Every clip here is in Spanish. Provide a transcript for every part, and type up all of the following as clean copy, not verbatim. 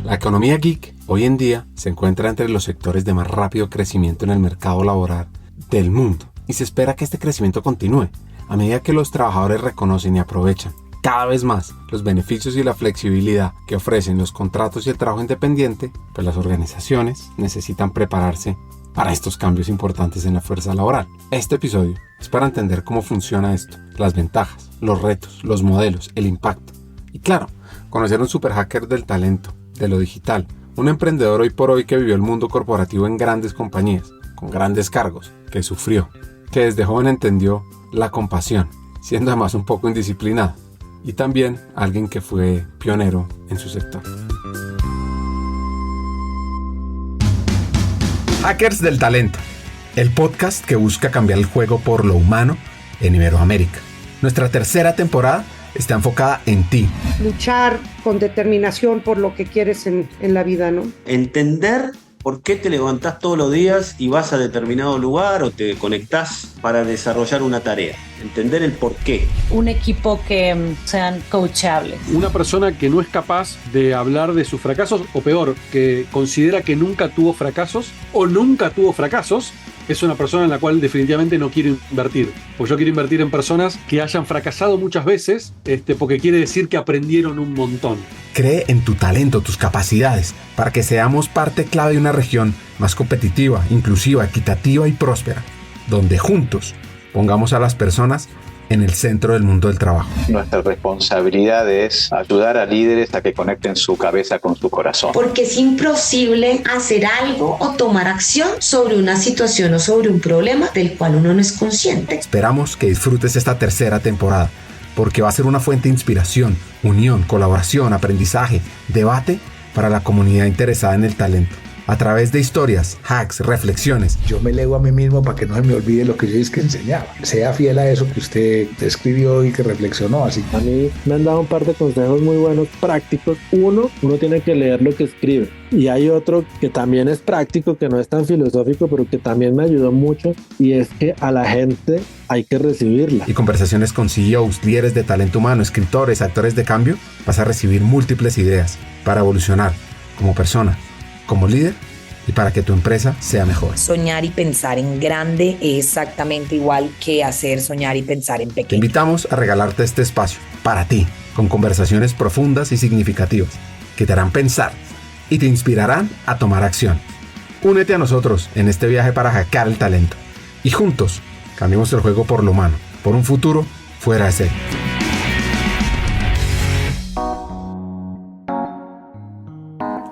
La economía geek hoy en día se encuentra entre los sectores de más rápido crecimiento en el mercado laboral del mundo y se espera que este crecimiento continúe a medida que los trabajadores reconocen y aprovechan cada vez más los beneficios y la flexibilidad que ofrecen los contratos y el trabajo independiente. Pues las organizaciones necesitan prepararse para estos cambios importantes en la fuerza laboral. Este episodio es para entender cómo funciona esto, las ventajas, los retos, los modelos, el impacto y claro, conocer a un super hacker del talento, de lo digital, un emprendedor hoy por hoy que vivió el mundo corporativo en grandes compañías, con grandes cargos, que sufrió, que desde joven entendió la compasión, siendo además un poco indisciplinado, y también alguien que fue pionero en su sector. Hackers del Talento, el podcast que busca cambiar el juego por lo humano en Iberoamérica. Nuestra tercera temporada está enfocada en ti. Luchar con determinación por lo que quieres en la vida, ¿no? Entender por qué te levantás todos los días y vas a determinado lugar o te conectás para desarrollar una tarea. Entender el por qué. Un equipo que sean coachables. Una persona que no es capaz de hablar de sus fracasos, o peor, que considera que nunca tuvo fracasos o nunca tuvo fracasos, es una persona en la cual definitivamente no quiero invertir. Pues yo quiero invertir en personas que hayan fracasado muchas veces, porque quiere decir que aprendieron un montón. Cree en tu talento, tus capacidades, para que seamos parte clave de una región más competitiva, inclusiva, equitativa y próspera, donde juntos pongamos a las personas en el centro del mundo del trabajo. Nuestra responsabilidad es ayudar a líderes a que conecten su cabeza con su corazón. Porque es imposible hacer algo o tomar acción sobre una situación o sobre un problema del cual uno no es consciente. Esperamos que disfrutes esta tercera temporada, porque va a ser una fuente de inspiración, unión, colaboración, aprendizaje, debate para la comunidad interesada en el talento. A través de historias, hacks, reflexiones. Yo me leo a mí mismo para que no se me olvide lo que yo que enseñaba. Sea fiel a eso que usted escribió y que reflexionó. Así. A mí me han dado un par de consejos muy buenos, prácticos. Uno tiene que leer lo que escribe. Y hay otro que también es práctico, que no es tan filosófico, pero que también me ayudó mucho. Y es que a la gente hay que recibirla. Y conversaciones con CEOs, líderes de talento humano, escritores, actores de cambio. Vas a recibir múltiples ideas para evolucionar como persona, como líder y para que tu empresa sea mejor. Soñar y pensar en grande es exactamente igual que hacer soñar y pensar en pequeño. Te invitamos a regalarte este espacio para ti, con conversaciones profundas y significativas que te harán pensar y te inspirarán a tomar acción. Únete a nosotros en este viaje para hackear el talento y juntos cambiemos el juego por lo humano, por un futuro fuera de serie.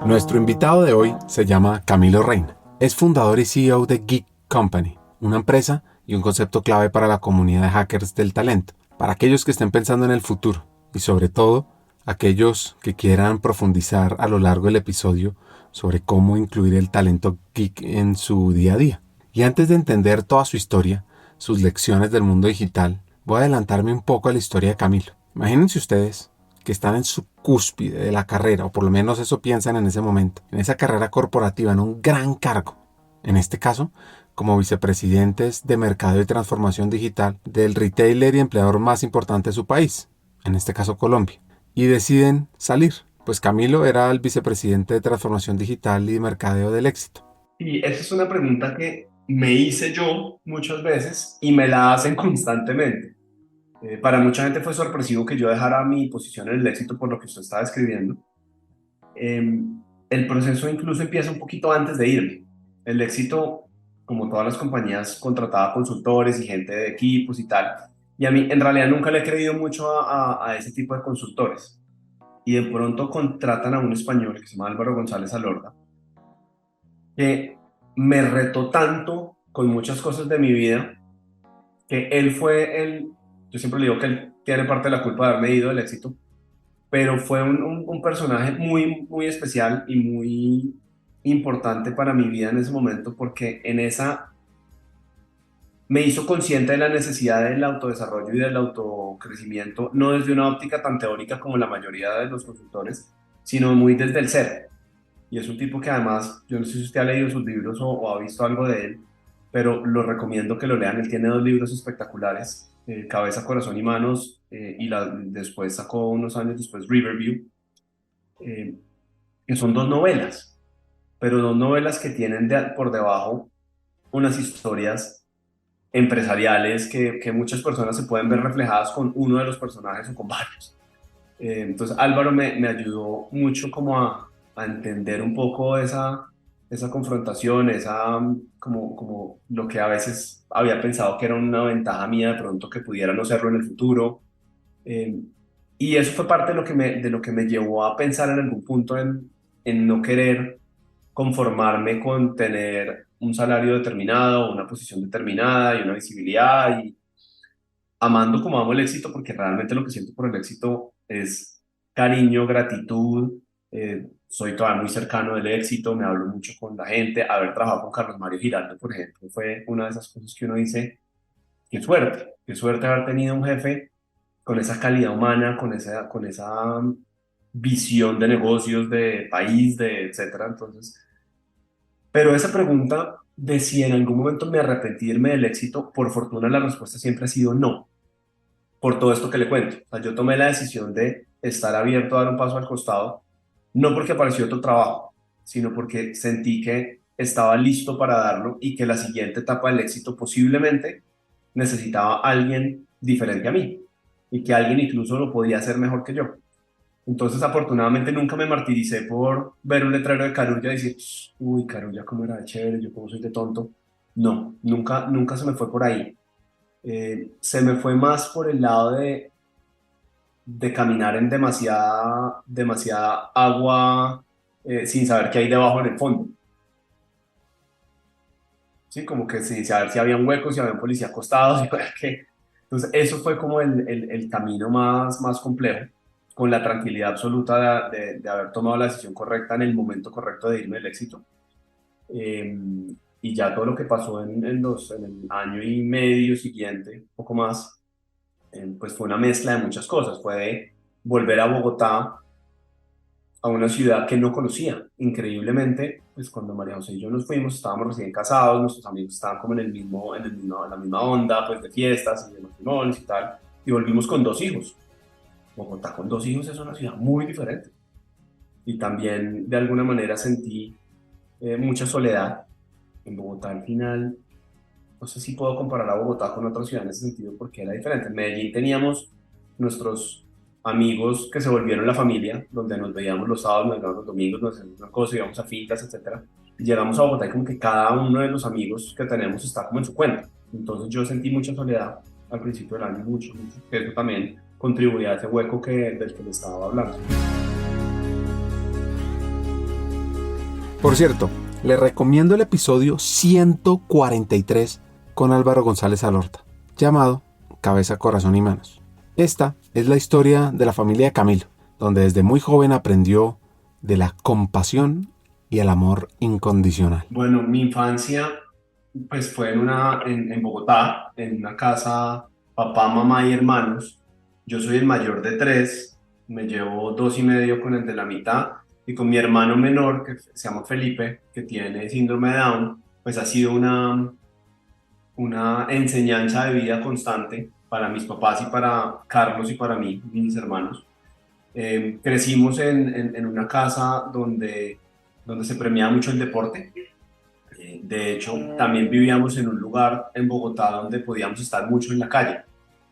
Nuestro invitado de hoy se llama Camilo Reina. Es fundador y CEO de Geek Company, una empresa y un concepto clave para la comunidad de hackers del talento, para aquellos que estén pensando en el futuro y sobre todo aquellos que quieran profundizar a lo largo del episodio sobre cómo incluir el talento geek en su día a día. Y antes de entender toda su historia, sus lecciones del mundo digital, voy a adelantarme un poco a la historia de Camilo. Imagínense ustedes que están en su cúspide de la carrera, o por lo menos eso piensan en ese momento, en esa carrera corporativa, en un gran cargo, en este caso, como vicepresidentes de mercado y transformación digital del retailer y empleador más importante de su país, en este caso Colombia, y deciden salir, pues Camilo era el vicepresidente de transformación digital y de mercadeo del éxito. Y esa es una pregunta que me hice yo muchas veces y me la hacen constantemente. Para mucha gente fue sorpresivo que yo dejara mi posición en el éxito por lo que usted estaba describiendo. El proceso incluso empieza un poquito antes de irme. El éxito, como todas las compañías, contrataba consultores y gente de equipos y tal. Y a mí en realidad nunca le he creído mucho a ese tipo de consultores. Y de pronto contratan a un español que se llama Álvaro González Alorda, que me retó tanto con muchas cosas de mi vida, que él fue yo siempre le digo que él tiene parte de la culpa de haberme ido del éxito, pero fue un personaje muy, muy especial y muy importante para mi vida en ese momento, porque en esa me hizo consciente de la necesidad del autodesarrollo y del autocrecimiento, no desde una óptica tan teórica como la mayoría de los consultores, sino muy desde el ser. Y es un tipo que además, yo no sé si usted ha leído sus libros o ha visto algo de él, pero lo recomiendo que lo lean. Él tiene 2 libros espectaculares, Cabeza, Corazón y Manos, y después sacó unos años después Riverview, que son dos novelas, pero dos novelas que tienen por debajo unas historias empresariales que muchas personas se pueden ver reflejadas con uno de los personajes o con varios. Entonces Álvaro me ayudó mucho como a entender un poco esa confrontación, como lo que a veces había pensado que era una ventaja mía de pronto que pudiera no serlo en el futuro. Y eso fue parte de lo que me llevó a pensar en algún punto en no querer conformarme con tener un salario determinado, una posición determinada y una visibilidad, y amando como amo el éxito, porque realmente lo que siento por el éxito es cariño, gratitud. Soy todavía muy cercano del éxito, me hablo mucho con la gente. Haber trabajado con Carlos Mario Giraldo, por ejemplo, fue una de esas cosas que uno dice, qué suerte haber tenido un jefe con esa calidad humana, con esa visión de negocios, de país, de etcétera. Entonces, pero esa pregunta de si en algún momento me arrepentí de irme del éxito, por fortuna la respuesta siempre ha sido no, por todo esto que le cuento. O sea, yo tomé la decisión de estar abierto a dar un paso al costado, no porque apareció otro trabajo, sino porque sentí que estaba listo para darlo y que la siguiente etapa del éxito posiblemente necesitaba a alguien diferente a mí y que alguien incluso lo podía hacer mejor que yo. Entonces, afortunadamente, nunca me martiricé por ver un letrero de Carulla y decir, uy, Carulla, cómo era de chévere, yo cómo soy de tonto. No, nunca se me fue por ahí. Se me fue más por el lado de caminar en demasiada agua sin saber qué hay debajo en el fondo. Sí, como que sin saber si había un hueco, si había un policía acostado, si había qué. Entonces, eso fue como el camino más complejo, con la tranquilidad absoluta de haber tomado la decisión correcta en el momento correcto de irme del éxito. Y ya todo lo que pasó en el año y medio siguiente, poco más, pues fue una mezcla de muchas cosas. Fue de volver a Bogotá, a una ciudad que no conocía. Increíblemente, pues cuando María José y yo nos fuimos, estábamos recién casados, nuestros amigos estaban como en la misma onda, pues de fiestas y de matrimonios y tal, y volvimos con 2 hijos. Bogotá con 2 hijos es una ciudad muy diferente. Y también, de alguna manera, sentí mucha soledad. En Bogotá, al final, no sé si puedo comparar a Bogotá con otra ciudad en ese sentido, porque era diferente. En Medellín teníamos nuestros amigos que se volvieron la familia, donde nos veíamos los sábados, nos veíamos los domingos, nos hacíamos una cosa, íbamos a fincas, etc. Y llegamos a Bogotá y como que cada uno de los amigos que tenemos está como en su cuenta. Entonces yo sentí mucha soledad al principio del año, mucho. Que eso también contribuía a ese hueco del que le estaba hablando. Por cierto, les recomiendo el episodio 143 con Álvaro González Alorta, llamado Cabeza, Corazón y Manos. Esta es la historia de la familia de Camilo, donde desde muy joven aprendió de la compasión y el amor incondicional. Bueno, mi infancia pues fue en Bogotá, en una casa, papá, mamá y hermanos. Yo soy el mayor de 3, me llevo 2,5 con el de la mitad, y con mi hermano menor, que se llama Felipe, que tiene síndrome de Down, pues ha sido una enseñanza de vida constante para mis papás y para Carlos y para mí, mis hermanos. Crecimos en una casa donde se premiaba mucho el deporte. De hecho, también vivíamos en un lugar en Bogotá donde podíamos estar mucho en la calle.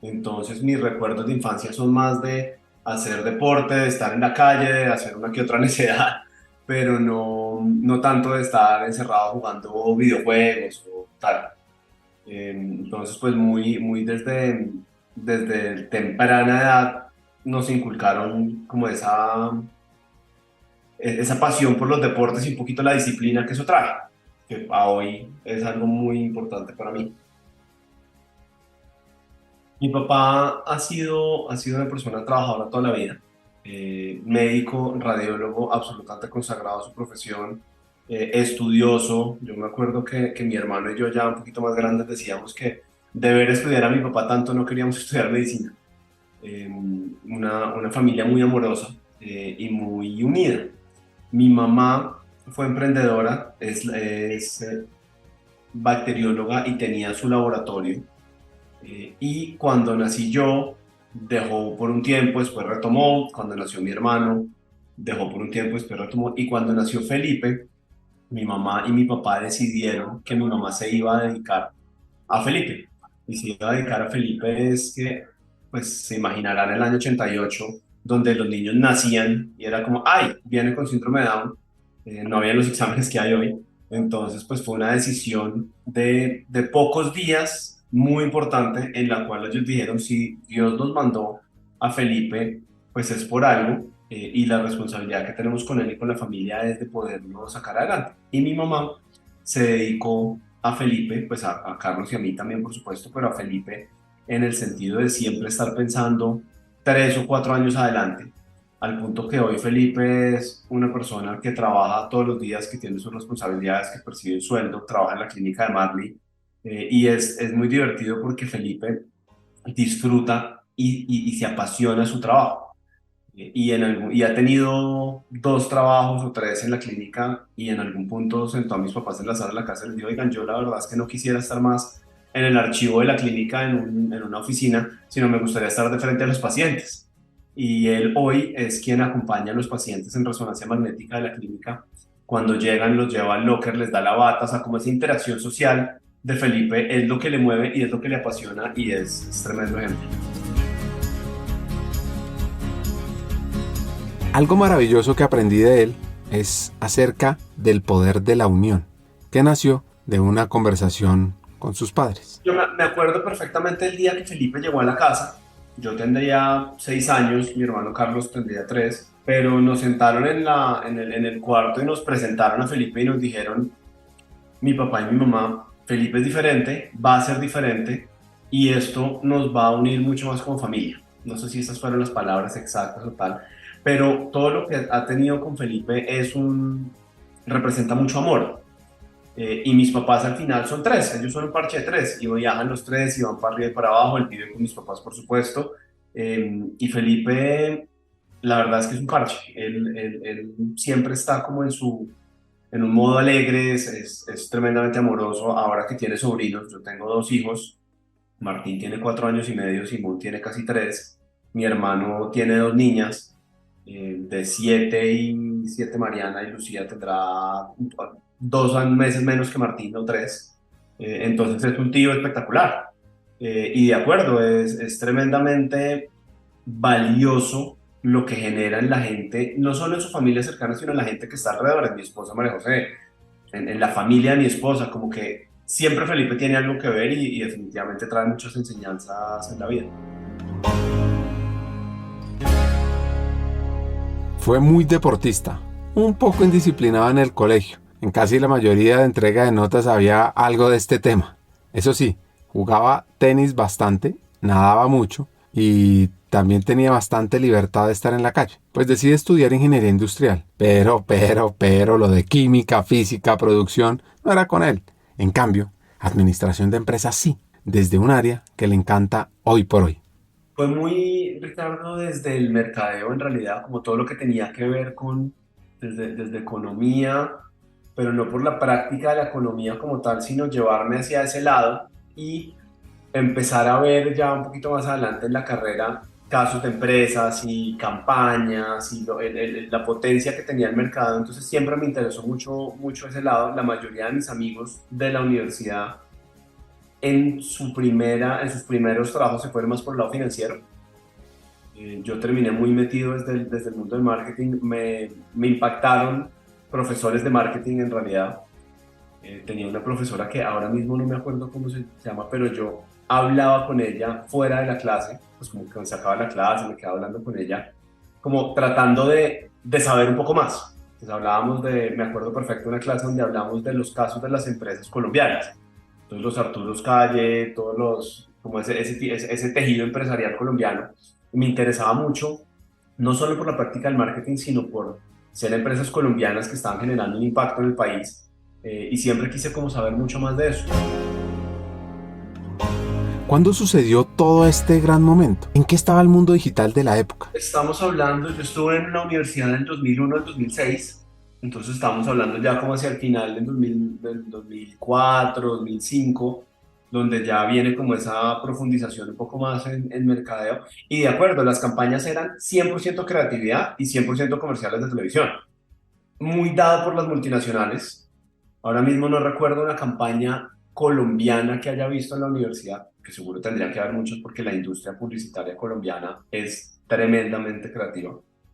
Entonces, mis recuerdos de infancia son más de hacer deporte, de estar en la calle, de hacer una que otra necedad, pero no tanto de estar encerrado jugando videojuegos o tal. Entonces, pues muy desde temprana edad nos inculcaron como esa pasión por los deportes y un poquito la disciplina que eso trae, que a hoy es algo muy importante para mí. Mi papá ha sido una persona trabajadora toda la vida, médico, radiólogo, absolutamente consagrado a su profesión, estudioso. Yo me acuerdo que mi hermano y yo, ya un poquito más grandes, decíamos que de ver estudiar a mi papá tanto no queríamos estudiar medicina. Una familia muy amorosa y muy unida. Mi mamá fue emprendedora, es bacterióloga y tenía su laboratorio. Y cuando nací yo, dejó por un tiempo, después retomó. Cuando nació mi hermano, dejó por un tiempo, después retomó, y cuando nació Felipe, mi mamá y mi papá decidieron que mi mamá se iba a dedicar a Felipe. Y se iba a dedicar a Felipe es que, pues se imaginarán el año 88, donde los niños nacían y era como, ay, viene con síndrome de Down, no había los exámenes que hay hoy. Entonces, pues fue una decisión de pocos días muy importante en la cual ellos dijeron, si Dios nos mandó a Felipe, pues es por algo, y la responsabilidad que tenemos con él y con la familia es de poderlo sacar adelante. Y mi mamá se dedicó a Felipe, pues a Carlos y a mí también, por supuesto, pero a Felipe en el sentido de siempre estar pensando 3 o 4 años adelante, al punto que hoy Felipe es una persona que trabaja todos los días, que tiene sus responsabilidades, que percibe un sueldo, trabaja en la clínica de Marley, y es muy divertido porque Felipe disfruta y se apasiona su trabajo. Y ha tenido 2 trabajos o 3 en la clínica, y en algún punto sentó a mis papás en la sala de la casa y les dijo, oigan, yo la verdad es que no quisiera estar más en el archivo de la clínica en una oficina, sino me gustaría estar de frente a los pacientes. Y él hoy es quien acompaña a los pacientes en resonancia magnética de la clínica. Cuando llegan, los lleva al locker, les da la bata, o sea, como esa interacción social de Felipe es lo que le mueve y es lo que le apasiona, y es tremendo ejemplo. Algo maravilloso que aprendí de él es acerca del poder de la unión, que nació de una conversación con sus padres. Yo me acuerdo perfectamente el día que Felipe llegó a la casa. Yo tendría 6 años, mi hermano Carlos tendría 3, pero nos sentaron en el cuarto y nos presentaron a Felipe y nos dijeron, mi papá y mi mamá, Felipe es diferente, va a ser diferente, y esto nos va a unir mucho más como familia. No sé si estas fueron las palabras exactas o tal, pero todo lo que ha tenido con Felipe representa mucho amor. Y mis papás al final son 3, ellos son un parche de 3, y viajan los 3 y van para arriba y para abajo. Él vive con mis papás, por supuesto, y Felipe, la verdad es que es un parche. Él siempre está como en un modo alegre, es tremendamente amoroso. Ahora que tiene sobrinos, yo tengo 2 hijos, Martín tiene 4 años y medio, Simón tiene casi 3, mi hermano tiene 2 niñas, de 7 y 7 Mariana, y Lucía tendrá 2 meses menos que Martín, o 3. Entonces es un tío espectacular. Y de acuerdo, es tremendamente valioso lo que genera en la gente, no solo en su familia cercana, sino en la gente que está alrededor. En mi esposa María José, en la familia de mi esposa, como que siempre Felipe tiene algo que ver, y definitivamente trae muchas enseñanzas en la vida. Fue muy deportista, un poco indisciplinado en el colegio. En casi la mayoría de entrega de notas había algo de este tema. Eso sí, jugaba tenis bastante, nadaba mucho y también tenía bastante libertad de estar en la calle. Pues decide estudiar ingeniería industrial. Pero, lo de química, física, producción, no era con él. En cambio, administración de empresas sí, desde un área que le encanta hoy por hoy. Fue muy, Ricardo, desde el mercadeo, en realidad, como todo lo que tenía que ver desde economía, pero no por la práctica de la economía como tal, sino llevarme hacia ese lado y empezar a ver ya un poquito más adelante en la carrera casos de empresas y campañas y la potencia que tenía el mercado. Entonces siempre me interesó mucho ese lado. La mayoría de mis amigos de la universidad en sus primeros trabajos se fueron más por el lado financiero. Yo terminé muy metido desde el mundo del marketing. Me impactaron profesores de marketing, en realidad. Tenía una profesora que ahora mismo no me acuerdo cómo se llama, pero yo hablaba con ella fuera de la clase, pues como que me sacaba de la clase, me quedaba hablando con ella, como tratando de saber un poco más. Entonces me acuerdo perfecto de una clase donde hablamos de los casos de las empresas colombianas. Entonces los Arturos Calle, como ese tejido empresarial colombiano. Me interesaba mucho, no solo por la práctica del marketing, sino por ser empresas colombianas que estaban generando un impacto en el país, y siempre quise como saber mucho más de eso. ¿Cuándo sucedió todo este gran momento? ¿En qué estaba el mundo digital de la época? Estamos hablando, yo estuve en la universidad del 2001 al 2006, entonces estamos hablando ya como hacia el final del 2004, 2005, donde ya viene como esa profundización un poco más en mercadeo. Y de acuerdo, las campañas eran 100% creatividad y 100% comerciales de televisión, muy dado por las multinacionales. Ahora mismo no recuerdo una campaña colombiana que haya visto en la universidad, que seguro tendría que haber muchos porque la industria publicitaria colombiana es tremendamente creativa.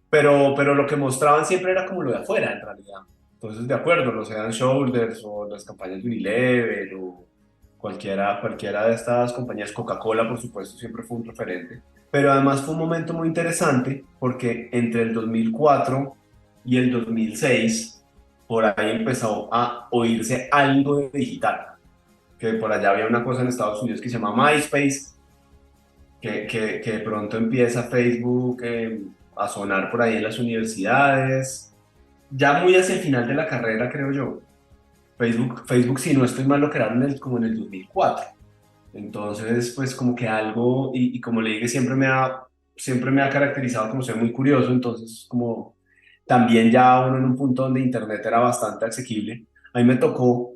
Pero lo que mostraban siempre era como lo de afuera, en realidad. Entonces, de acuerdo, los Head and Shoulders o las campañas de Unilever o cualquiera de estas compañías, Coca-Cola, por supuesto, siempre fue un referente. Pero además fue un momento muy interesante porque entre el 2004 y el 2006, por ahí empezó a oírse algo de digital. Que por allá había una cosa en Estados Unidos que se llama MySpace, que de pronto empieza Facebook a sonar por ahí en las universidades, ya muy hacia el final de la carrera, creo yo. Facebook, si no estoy mal, lo crearon como en el 2004. Entonces, pues como que algo, y como le dije, siempre me ha caracterizado como ser muy curioso, entonces como también ya uno en un punto donde Internet era bastante asequible. A mí me tocó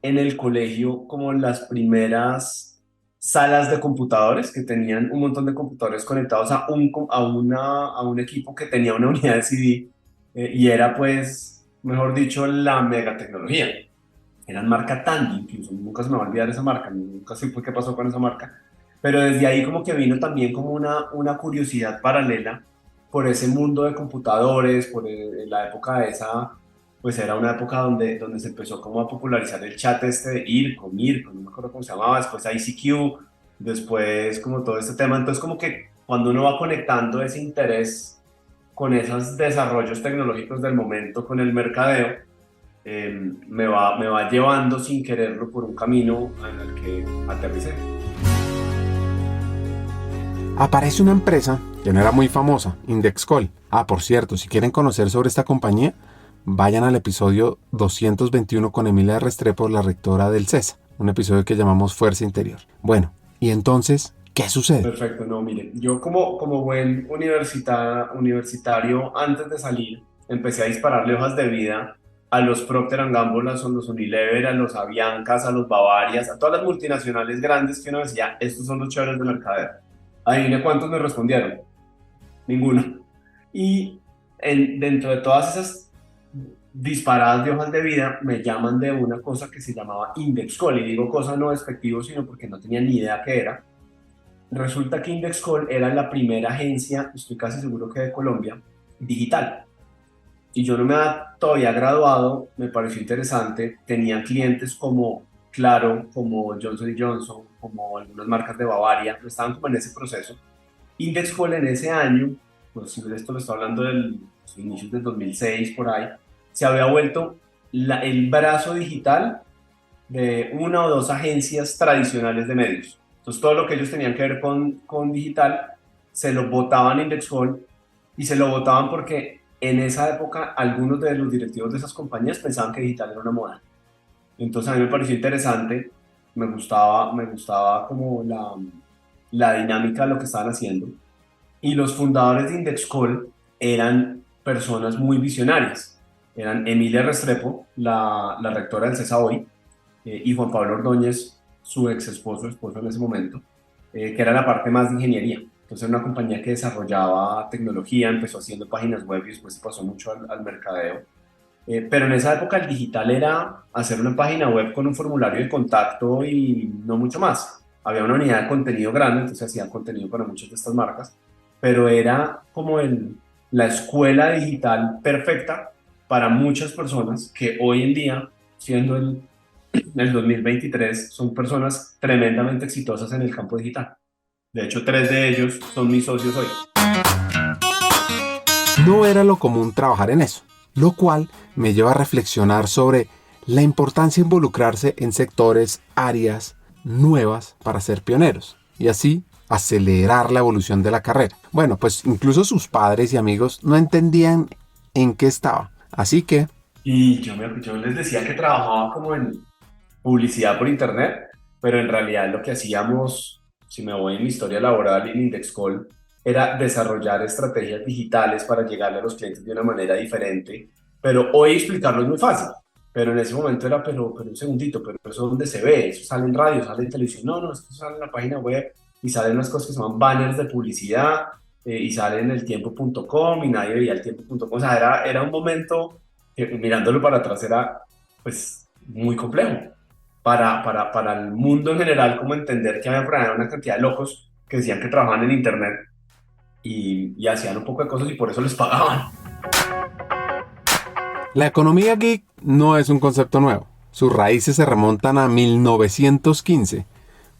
en el colegio como las primeras salas de computadores que tenían un montón de computadores conectados a un equipo que tenía una unidad de CD y era pues, mejor dicho, la mega tecnología. Eran marca Tandy, incluso nunca se me va a olvidar esa marca, nunca sé qué pasó con esa marca, pero desde ahí como que vino también como una curiosidad paralela por ese mundo de computadores, la época de esa, pues era una época donde se empezó como a popularizar el chat este de Mirko, no me acuerdo cómo se llamaba, después ICQ, después como todo este tema, entonces como que cuando uno va conectando ese interés con esos desarrollos tecnológicos del momento, con el mercadeo, me va llevando sin quererlo por un camino en el que aterricé. Aparece una empresa que no era muy famosa, Indexcol. Por cierto, si quieren conocer sobre esta compañía, vayan al episodio 221 con Emilia Restrepo, la rectora del CESA, un episodio que llamamos Fuerza Interior. Bueno, y entonces, ¿qué sucede? Perfecto, no, mire, yo como buen universitario, antes de salir, empecé a dispararle hojas de vida a los Procter & Gamble, a los Unilever, a los Aviancas, a los Bavarias, a todas las multinacionales grandes que uno decía, estos son los chéveres de mercadeo. Adivine cuántos me respondieron. Ninguno. Y dentro de todas esas disparadas de hojas de vida, me llaman de una cosa que se llamaba Indexcol. Y digo cosa no despectivo, sino porque no tenía ni idea qué era. Resulta que Indexcol era la primera agencia, estoy casi seguro que de Colombia, digital. Y yo no me había todavía graduado, me pareció interesante. Tenía clientes como Claro, como Johnson & Johnson, como algunas marcas de Bavaria, estaban como en ese proceso. Indexcol en ese año, pues si esto lo estoy hablando de los inicios del 2006 por ahí, se había vuelto el brazo digital de una o dos agencias tradicionales de medios. Entonces todo lo que ellos tenían que ver con digital se lo botaban a Indexcol y se lo botaban porque en esa época algunos de los directivos de esas compañías pensaban que digital era una moda. Entonces a mí me pareció interesante, me gustaba como la dinámica de lo que estaban haciendo. Y los fundadores de Indexcol eran personas muy visionarias. Eran Emilia Restrepo, la rectora del CESA hoy, y Juan Pablo Ordóñez, su esposo en ese momento, que era la parte más de ingeniería. Entonces era una compañía que desarrollaba tecnología, empezó haciendo páginas web y después se pasó mucho al mercadeo. Pero en esa época el digital era hacer una página web con un formulario de contacto y no mucho más. Había una unidad de contenido grande, entonces hacían contenido para muchas de estas marcas, pero era como la escuela digital perfecta para muchas personas que hoy en día, siendo el 2023, son personas tremendamente exitosas en el campo digital. De hecho, 3 de ellos son mis socios hoy. No era lo común trabajar en eso, lo cual me lleva a reflexionar sobre la importancia de involucrarse en sectores, áreas nuevas para ser pioneros y así acelerar la evolución de la carrera. Bueno, pues incluso sus padres y amigos no entendían en qué estaba, así que... Y yo les decía que trabajaba como en publicidad por internet, pero en realidad lo que hacíamos, si me voy en mi historia laboral en Indexcol, era desarrollar estrategias digitales para llegarle a los clientes de una manera diferente, pero hoy explicarlo es muy fácil. Pero en ese momento era, pero un segundito, pero eso dónde se ve, eso sale en radio, sale en televisión, no, es que eso sale en la página web y salen unas cosas que se llaman banners de publicidad y sale en eltiempo.com y nadie veía eltiempo.com, o sea, era un momento que mirándolo para atrás era pues muy complejo para el mundo en general, como entender que había por ahí una cantidad de locos que decían que trabajaban en internet y hacían un poco de cosas y por eso les pagaban. La economía geek no es un concepto nuevo. Sus raíces se remontan a 1915,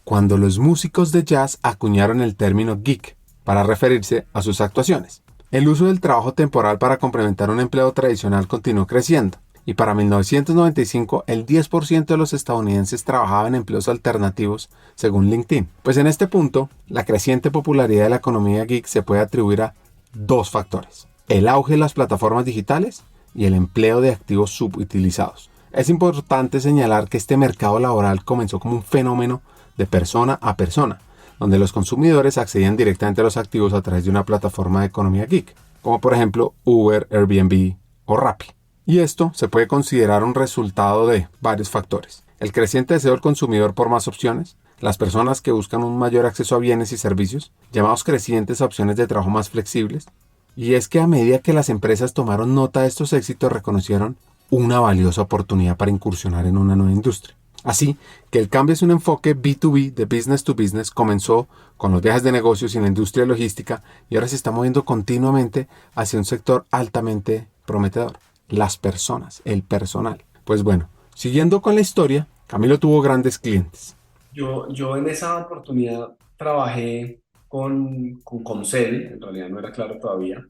cuando los músicos de jazz acuñaron el término geek para referirse a sus actuaciones. El uso del trabajo temporal para complementar un empleo tradicional continuó creciendo, y para 1995 el 10% de los estadounidenses trabajaba en empleos alternativos, según LinkedIn. Pues en este punto, la creciente popularidad de la economía geek se puede atribuir a dos factores: el auge de las plataformas digitales y el empleo de activos subutilizados. Es importante señalar que este mercado laboral comenzó como un fenómeno de persona a persona, donde los consumidores accedían directamente a los activos a través de una plataforma de economía geek, como por ejemplo Uber, Airbnb o Rappi. Y esto se puede considerar un resultado de varios factores: el creciente deseo del consumidor por más opciones, las personas que buscan un mayor acceso a bienes y servicios, llamados crecientes a opciones de trabajo más flexibles. Y es que a medida que las empresas tomaron nota de estos éxitos, reconocieron una valiosa oportunidad para incursionar en una nueva industria. Así que el cambio hacia un enfoque B2B, de business to business, comenzó con los viajes de negocios y la industria logística y ahora se está moviendo continuamente hacia un sector altamente prometedor: las personas, el personal. Pues bueno, siguiendo con la historia, Camilo tuvo grandes clientes. Yo en esa oportunidad trabajé con Comcel, en realidad no era claro todavía,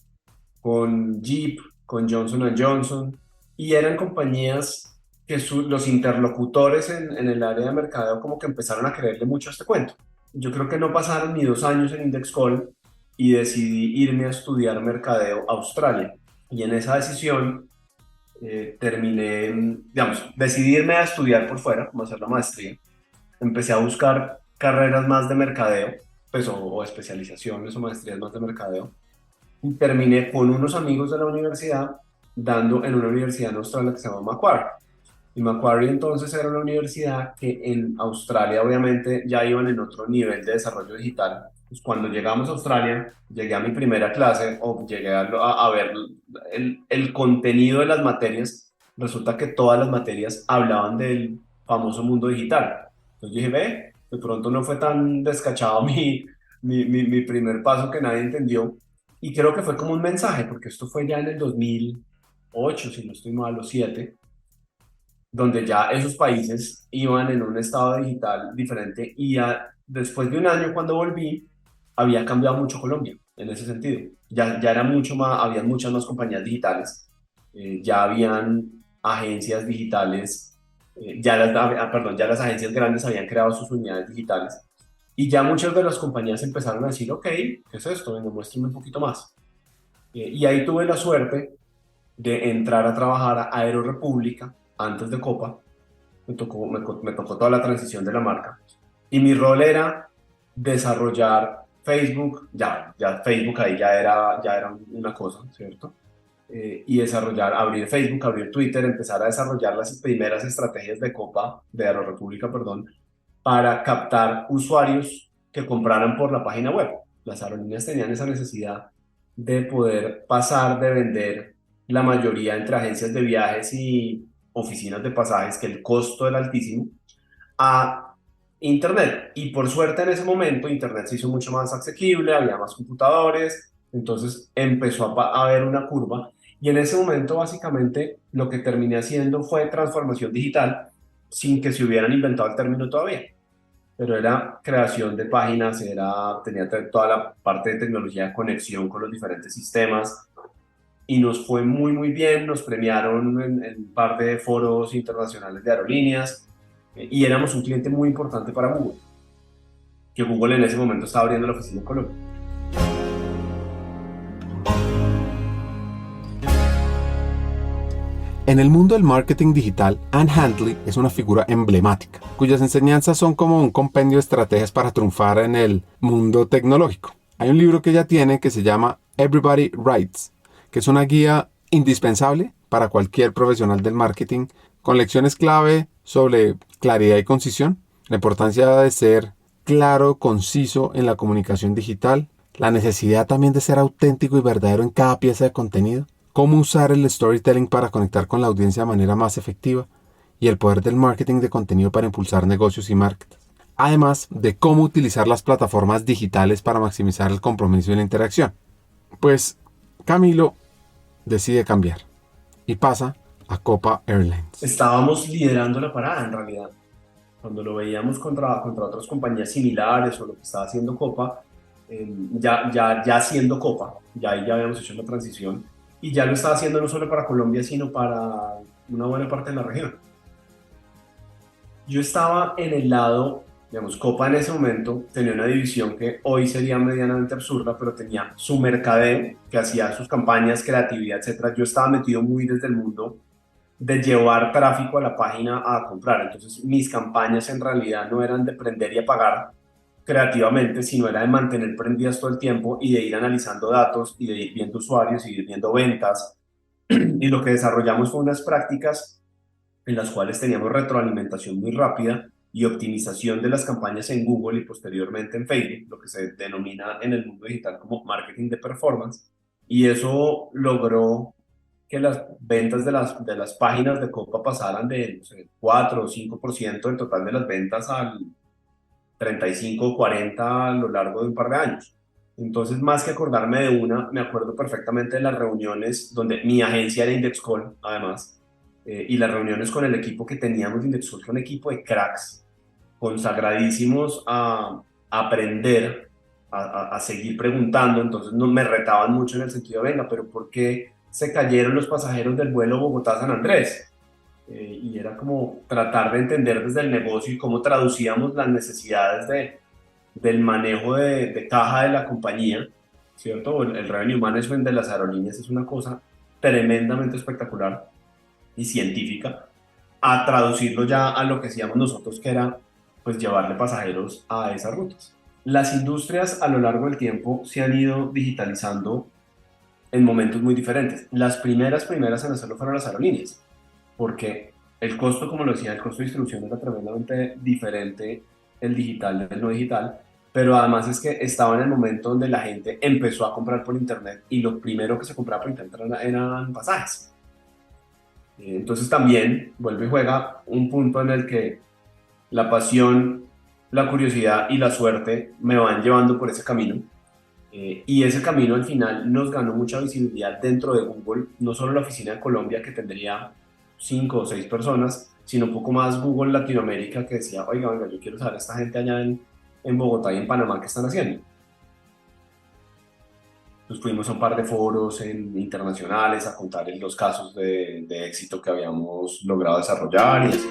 con Jeep, con Johnson Johnson, y eran compañías que los interlocutores en el área de mercadeo como que empezaron a creerle mucho a este cuento. Yo creo que no pasaron ni 2 años en Indexcall y decidí irme a estudiar mercadeo a Australia. Y en esa decisión decidí irme a estudiar por fuera, como hacer la maestría. Empecé a buscar carreras más de mercadeo, pues, o especializaciones o maestrías más de mercadeo, y terminé con unos amigos de la universidad dando en una universidad en Australia que se llama Macquarie. Y Macquarie entonces era una universidad que en Australia obviamente ya iban en otro nivel de desarrollo digital. Pues cuando llegamos a Australia, llegué a mi primera clase o llegué a ver el contenido de las materias. Resulta que todas las materias hablaban del famoso mundo digital. Entonces dije, ve, de pronto no fue tan descachado mi primer paso que nadie entendió. Y creo que fue como un mensaje, porque esto fue ya en el 2008, si no estoy mal, o 2007, donde ya esos países iban en un estado digital diferente y ya después de un año cuando volví, había cambiado mucho Colombia en ese sentido. Ya era mucho más, había muchas más compañías digitales, ya habían agencias digitales, ya las agencias grandes habían creado sus unidades digitales y ya muchas de las compañías empezaron a decir, ok, ¿qué es esto? Venga, muéstrenme un poquito más. Y ahí tuve la suerte de entrar a trabajar a Aerorepública antes de Copa. Me tocó toda la transición de la marca. Y mi rol era desarrollar Facebook, ya Facebook ahí ya era una cosa, ¿cierto? Y abrir Facebook, abrir Twitter, empezar a desarrollar las primeras estrategias de Copa, de Aerorepública, perdón, para captar usuarios que compraran por la página web. Las aerolíneas tenían esa necesidad de poder pasar de vender la mayoría entre agencias de viajes y oficinas de pasajes, que el costo era altísimo, a Internet. Y por suerte en ese momento Internet se hizo mucho más asequible, había más computadores, entonces empezó a haber una curva. Y en ese momento básicamente lo que terminé haciendo fue transformación digital sin que se hubieran inventado el término todavía. Pero era creación de páginas, tenía toda la parte de tecnología de conexión con los diferentes sistemas, y nos fue muy muy bien, nos premiaron en un par de foros internacionales de aerolíneas, y éramos un cliente muy importante para Google, que Google en ese momento estaba abriendo la oficina en Colombia. En el mundo del marketing digital, Ann Handley es una figura emblemática, cuyas enseñanzas son como un compendio de estrategias para triunfar en el mundo tecnológico. Hay un libro que ella tiene que se llama Everybody Writes, que es una guía indispensable para cualquier profesional del marketing con lecciones clave sobre claridad y concisión, la importancia de ser claro, conciso en la comunicación digital, la necesidad también de ser auténtico y verdadero en cada pieza de contenido, cómo usar el storytelling para conectar con la audiencia de manera más efectiva y el poder del marketing de contenido para impulsar negocios y marketing. Además de cómo utilizar las plataformas digitales para maximizar el compromiso y la interacción. Pues Camilo decide cambiar y pasa a Copa Airlines. Estábamos liderando la parada en realidad. Cuando lo veíamos contra otras compañías similares o lo que estaba haciendo Copa, ya siendo Copa, ya habíamos hecho la transición y ya lo estaba haciendo no solo para Colombia, sino para una buena parte de la región. Yo estaba en el lado, digamos, Copa en ese momento tenía una división que hoy sería medianamente absurda, pero tenía su mercadeo, que hacía sus campañas, creatividad, etc. Yo estaba metido muy desde el mundo de llevar tráfico a la página a comprar. Entonces mis campañas en realidad no eran de prender y apagar creativamente, sino era de mantener prendidas todo el tiempo y de ir analizando datos y de ir viendo usuarios y ir viendo ventas. Y lo que desarrollamos fue unas prácticas en las cuales teníamos retroalimentación muy rápida y optimización de las campañas en Google y posteriormente en Facebook, lo que se denomina en el mundo digital como marketing de performance. Y eso logró que las ventas de las páginas de Copa pasaran de 4 o 5% del total de las ventas al 35 o 40 a lo largo de un par de años. Entonces, más que acordarme de una, me acuerdo perfectamente de las reuniones donde mi agencia era Indexcall, además, y las reuniones con el equipo que teníamos de Indexcall, que era un equipo de cracks, consagradísimos a aprender, a seguir preguntando. Entonces me retaban mucho en el sentido, venga, pero ¿por qué se cayeron los pasajeros del vuelo Bogotá-San Andrés? Y era como tratar de entender desde el negocio y cómo traducíamos las necesidades del manejo de caja de la compañía, ¿cierto? El revenue management de las aerolíneas es una cosa tremendamente espectacular y científica, a traducirlo ya a lo que hacíamos nosotros, que era pues llevarle pasajeros a esas rutas. Las industrias a lo largo del tiempo se han ido digitalizando en momentos muy diferentes. Las primeras en hacerlo fueron las aerolíneas, porque el costo, como lo decía, el costo de distribución era tremendamente diferente el digital del no digital, pero además es que estaba en el momento donde la gente empezó a comprar por internet y lo primero que se compraba por internet eran pasajes. Entonces también vuelve y juega un punto en el que la pasión, la curiosidad y la suerte me van llevando por ese camino. Y ese camino al final nos ganó mucha visibilidad dentro de Google, no solo la oficina de Colombia, que tendría 5 o 6 personas, sino un poco más Google Latinoamérica, que decía, oiga, yo quiero saber a esta gente allá en Bogotá y en Panamá qué están haciendo. Nos fuimos a un par de foros internacionales a contar los casos de éxito que habíamos logrado desarrollar y así.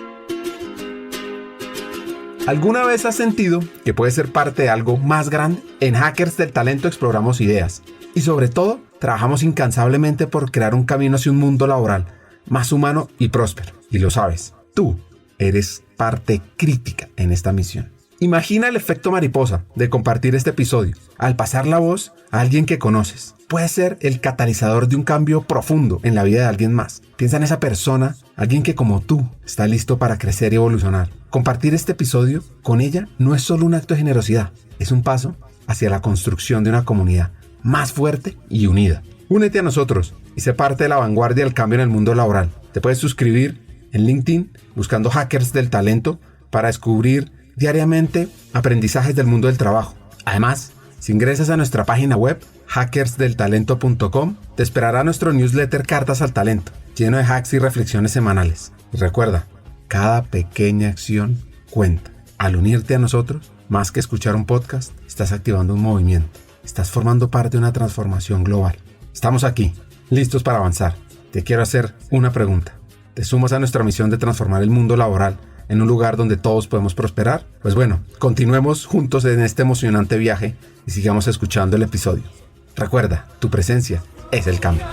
¿Alguna vez has sentido que puedes ser parte de algo más grande? En Hackers del Talento exploramos ideas y sobre todo trabajamos incansablemente por crear un camino hacia un mundo laboral más humano y próspero. Y lo sabes, tú eres parte crítica en esta misión. Imagina el efecto mariposa de compartir este episodio. Al pasar la voz a alguien que conoces, puede ser el catalizador de un cambio profundo en la vida de alguien más. Piensa en esa persona, alguien que como tú está listo para crecer y evolucionar. Compartir este episodio con ella no es solo un acto de generosidad, es un paso hacia la construcción de una comunidad más fuerte y unida. Únete a nosotros y sé parte de la vanguardia del cambio en el mundo laboral. Te puedes suscribir en LinkedIn buscando Hackers del Talento para descubrir diariamente aprendizajes del mundo del trabajo. Además, si ingresas a nuestra página web hackersdeltalento.com, te esperará nuestro newsletter Cartas al Talento, lleno de hacks y reflexiones semanales. Y recuerda, cada pequeña acción cuenta. Al unirte a nosotros, más que escuchar un podcast, estás activando un movimiento. Estás formando parte de una transformación global. Estamos aquí, listos para avanzar. Te quiero hacer una pregunta. ¿Te sumas a nuestra misión de transformar el mundo laboral en un lugar donde todos podemos prosperar? Pues bueno, continuemos juntos en este emocionante viaje y sigamos escuchando el episodio. Recuerda, tu presencia es el cambio.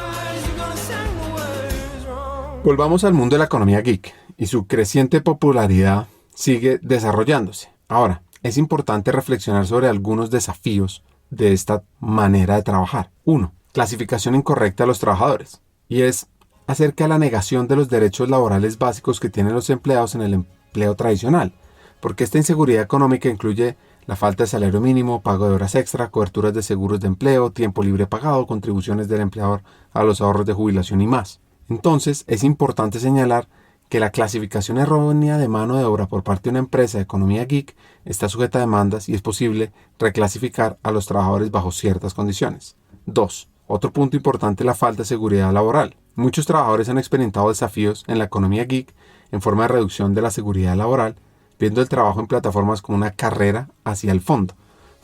Volvamos al mundo de la economía geek y su creciente popularidad sigue desarrollándose. Ahora, es importante reflexionar sobre algunos desafíos de esta manera de trabajar. 1. Clasificación incorrecta de los trabajadores. Y es acerca de la negación de los derechos laborales básicos que tienen los empleados en el empleo tradicional, porque esta inseguridad económica incluye la falta de salario mínimo, pago de horas extra, coberturas de seguros de empleo, tiempo libre pagado, contribuciones del empleador a los ahorros de jubilación y más. Entonces, es importante señalar que la clasificación errónea de mano de obra por parte de una empresa de economía geek está sujeta a demandas y es posible reclasificar a los trabajadores bajo ciertas condiciones. 2. Otro punto importante es la falta de seguridad laboral. Muchos trabajadores han experimentado desafíos en la economía geek en forma de reducción de la seguridad laboral, viendo el trabajo en plataformas como una carrera hacia el fondo,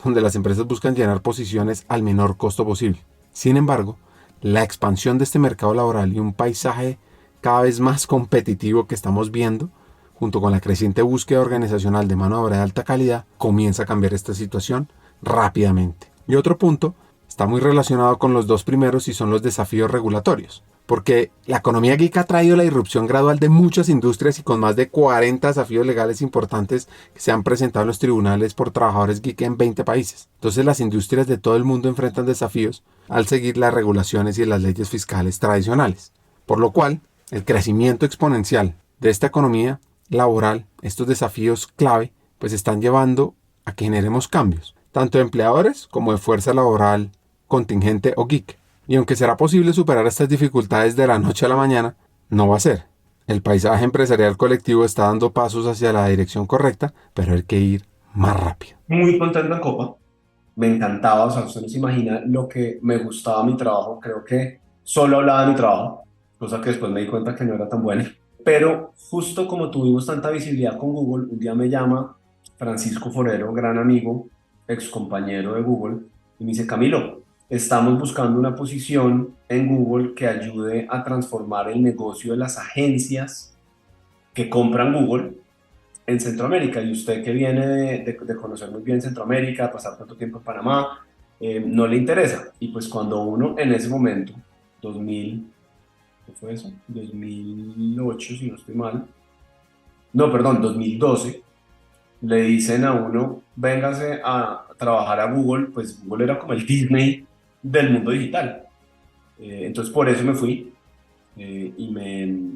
donde las empresas buscan llenar posiciones al menor costo posible. Sin embargo, la expansión de este mercado laboral y un paisaje cada vez más competitivo que estamos viendo, junto con la creciente búsqueda organizacional de mano de obra de alta calidad, comienza a cambiar esta situación rápidamente. Y otro punto está muy relacionado con los dos primeros y son los desafíos regulatorios. Porque la economía geek ha traído la irrupción gradual de muchas industrias y con más de 40 desafíos legales importantes que se han presentado en los tribunales por trabajadores geek en 20 países. Entonces las industrias de todo el mundo enfrentan desafíos al seguir las regulaciones y las leyes fiscales tradicionales. Por lo cual, el crecimiento exponencial de esta economía laboral, estos desafíos clave, pues están llevando a que generemos cambios, tanto de empleadores como de fuerza laboral contingente o geek. Y aunque será posible superar estas dificultades de la noche a la mañana, no va a ser. El paisaje empresarial colectivo está dando pasos hacia la dirección correcta, pero hay que ir más rápido. Muy contento en Copa. Me encantaba, o sea, usted no se imagina lo que me gustaba mi trabajo. Creo que solo hablaba de mi trabajo, cosa que después me di cuenta que no era tan buena. Pero justo como tuvimos tanta visibilidad con Google, un día me llama Francisco Forero, gran amigo, ex compañero de Google, y me dice: Camilo, estamos buscando una posición en Google que ayude a transformar el negocio de las agencias que compran Google en Centroamérica. Y usted, que viene de conocer muy bien Centroamérica, pasar tanto tiempo en Panamá, no le interesa. Y pues cuando uno en ese momento, 2000, ¿qué fue eso? 2008, si no estoy mal. No, perdón, 2012. Le dicen a uno: véngase a trabajar a Google. Pues Google era como el Disney del mundo digital. Entonces por eso me fui y me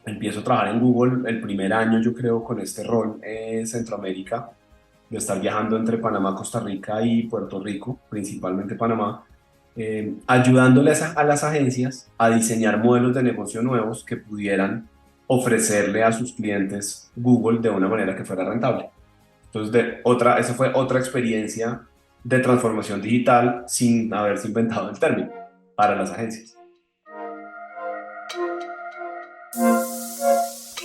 empiezo a trabajar en Google el primer año, yo creo, con este rol en Centroamérica, de estar viajando entre Panamá, Costa Rica y Puerto Rico, principalmente Panamá, ayudándoles a las agencias a diseñar modelos de negocio nuevos que pudieran ofrecerle a sus clientes Google de una manera que fuera rentable. Entonces, esa fue otra experiencia de transformación digital sin haberse inventado el término para las agencias.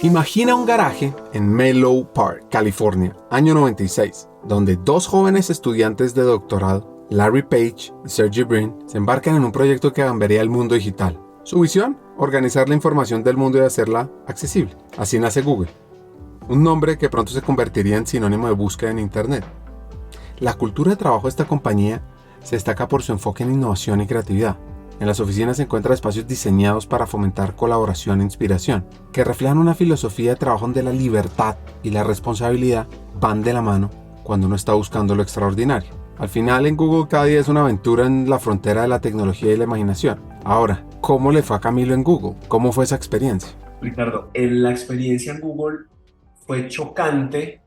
Imagina un garaje en Menlo Park, California, año 96, donde dos jóvenes estudiantes de doctorado, Larry Page y Sergey Brin, se embarcan en un proyecto que cambiaría el mundo digital. Su visión: organizar la información del mundo y hacerla accesible. Así nace Google, un nombre que pronto se convertiría en sinónimo de búsqueda en Internet. La cultura de trabajo de esta compañía se destaca por su enfoque en innovación y creatividad. En las oficinas se encuentran espacios diseñados para fomentar colaboración e inspiración, que reflejan una filosofía de trabajo donde la libertad y la responsabilidad van de la mano cuando uno está buscando lo extraordinario. Al final, en Google cada día es una aventura en la frontera de la tecnología y la imaginación. Ahora, ¿cómo le fue a Camilo en Google? ¿Cómo fue esa experiencia? Ricardo, la experiencia en Google fue chocante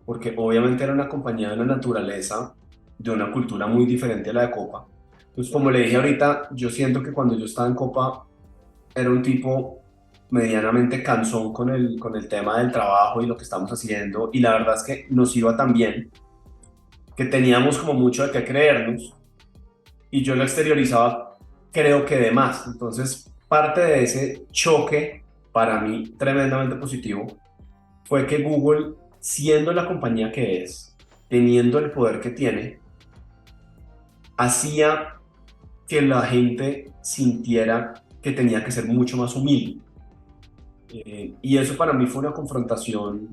porque obviamente era una compañía de una naturaleza, de una cultura muy diferente a la de Copa. Entonces, como le dije ahorita, yo siento que cuando yo estaba en Copa era un tipo medianamente cansón con el tema del trabajo y lo que estamos haciendo, y la verdad es que nos iba tan bien que teníamos como mucho de qué creernos, y yo lo exteriorizaba, creo que de más. Entonces, parte de ese choque, para mí tremendamente positivo, fue que Google, siendo la compañía que es, teniendo el poder que tiene, hacía que la gente sintiera que tenía que ser mucho más humilde. Y eso para mí fue una confrontación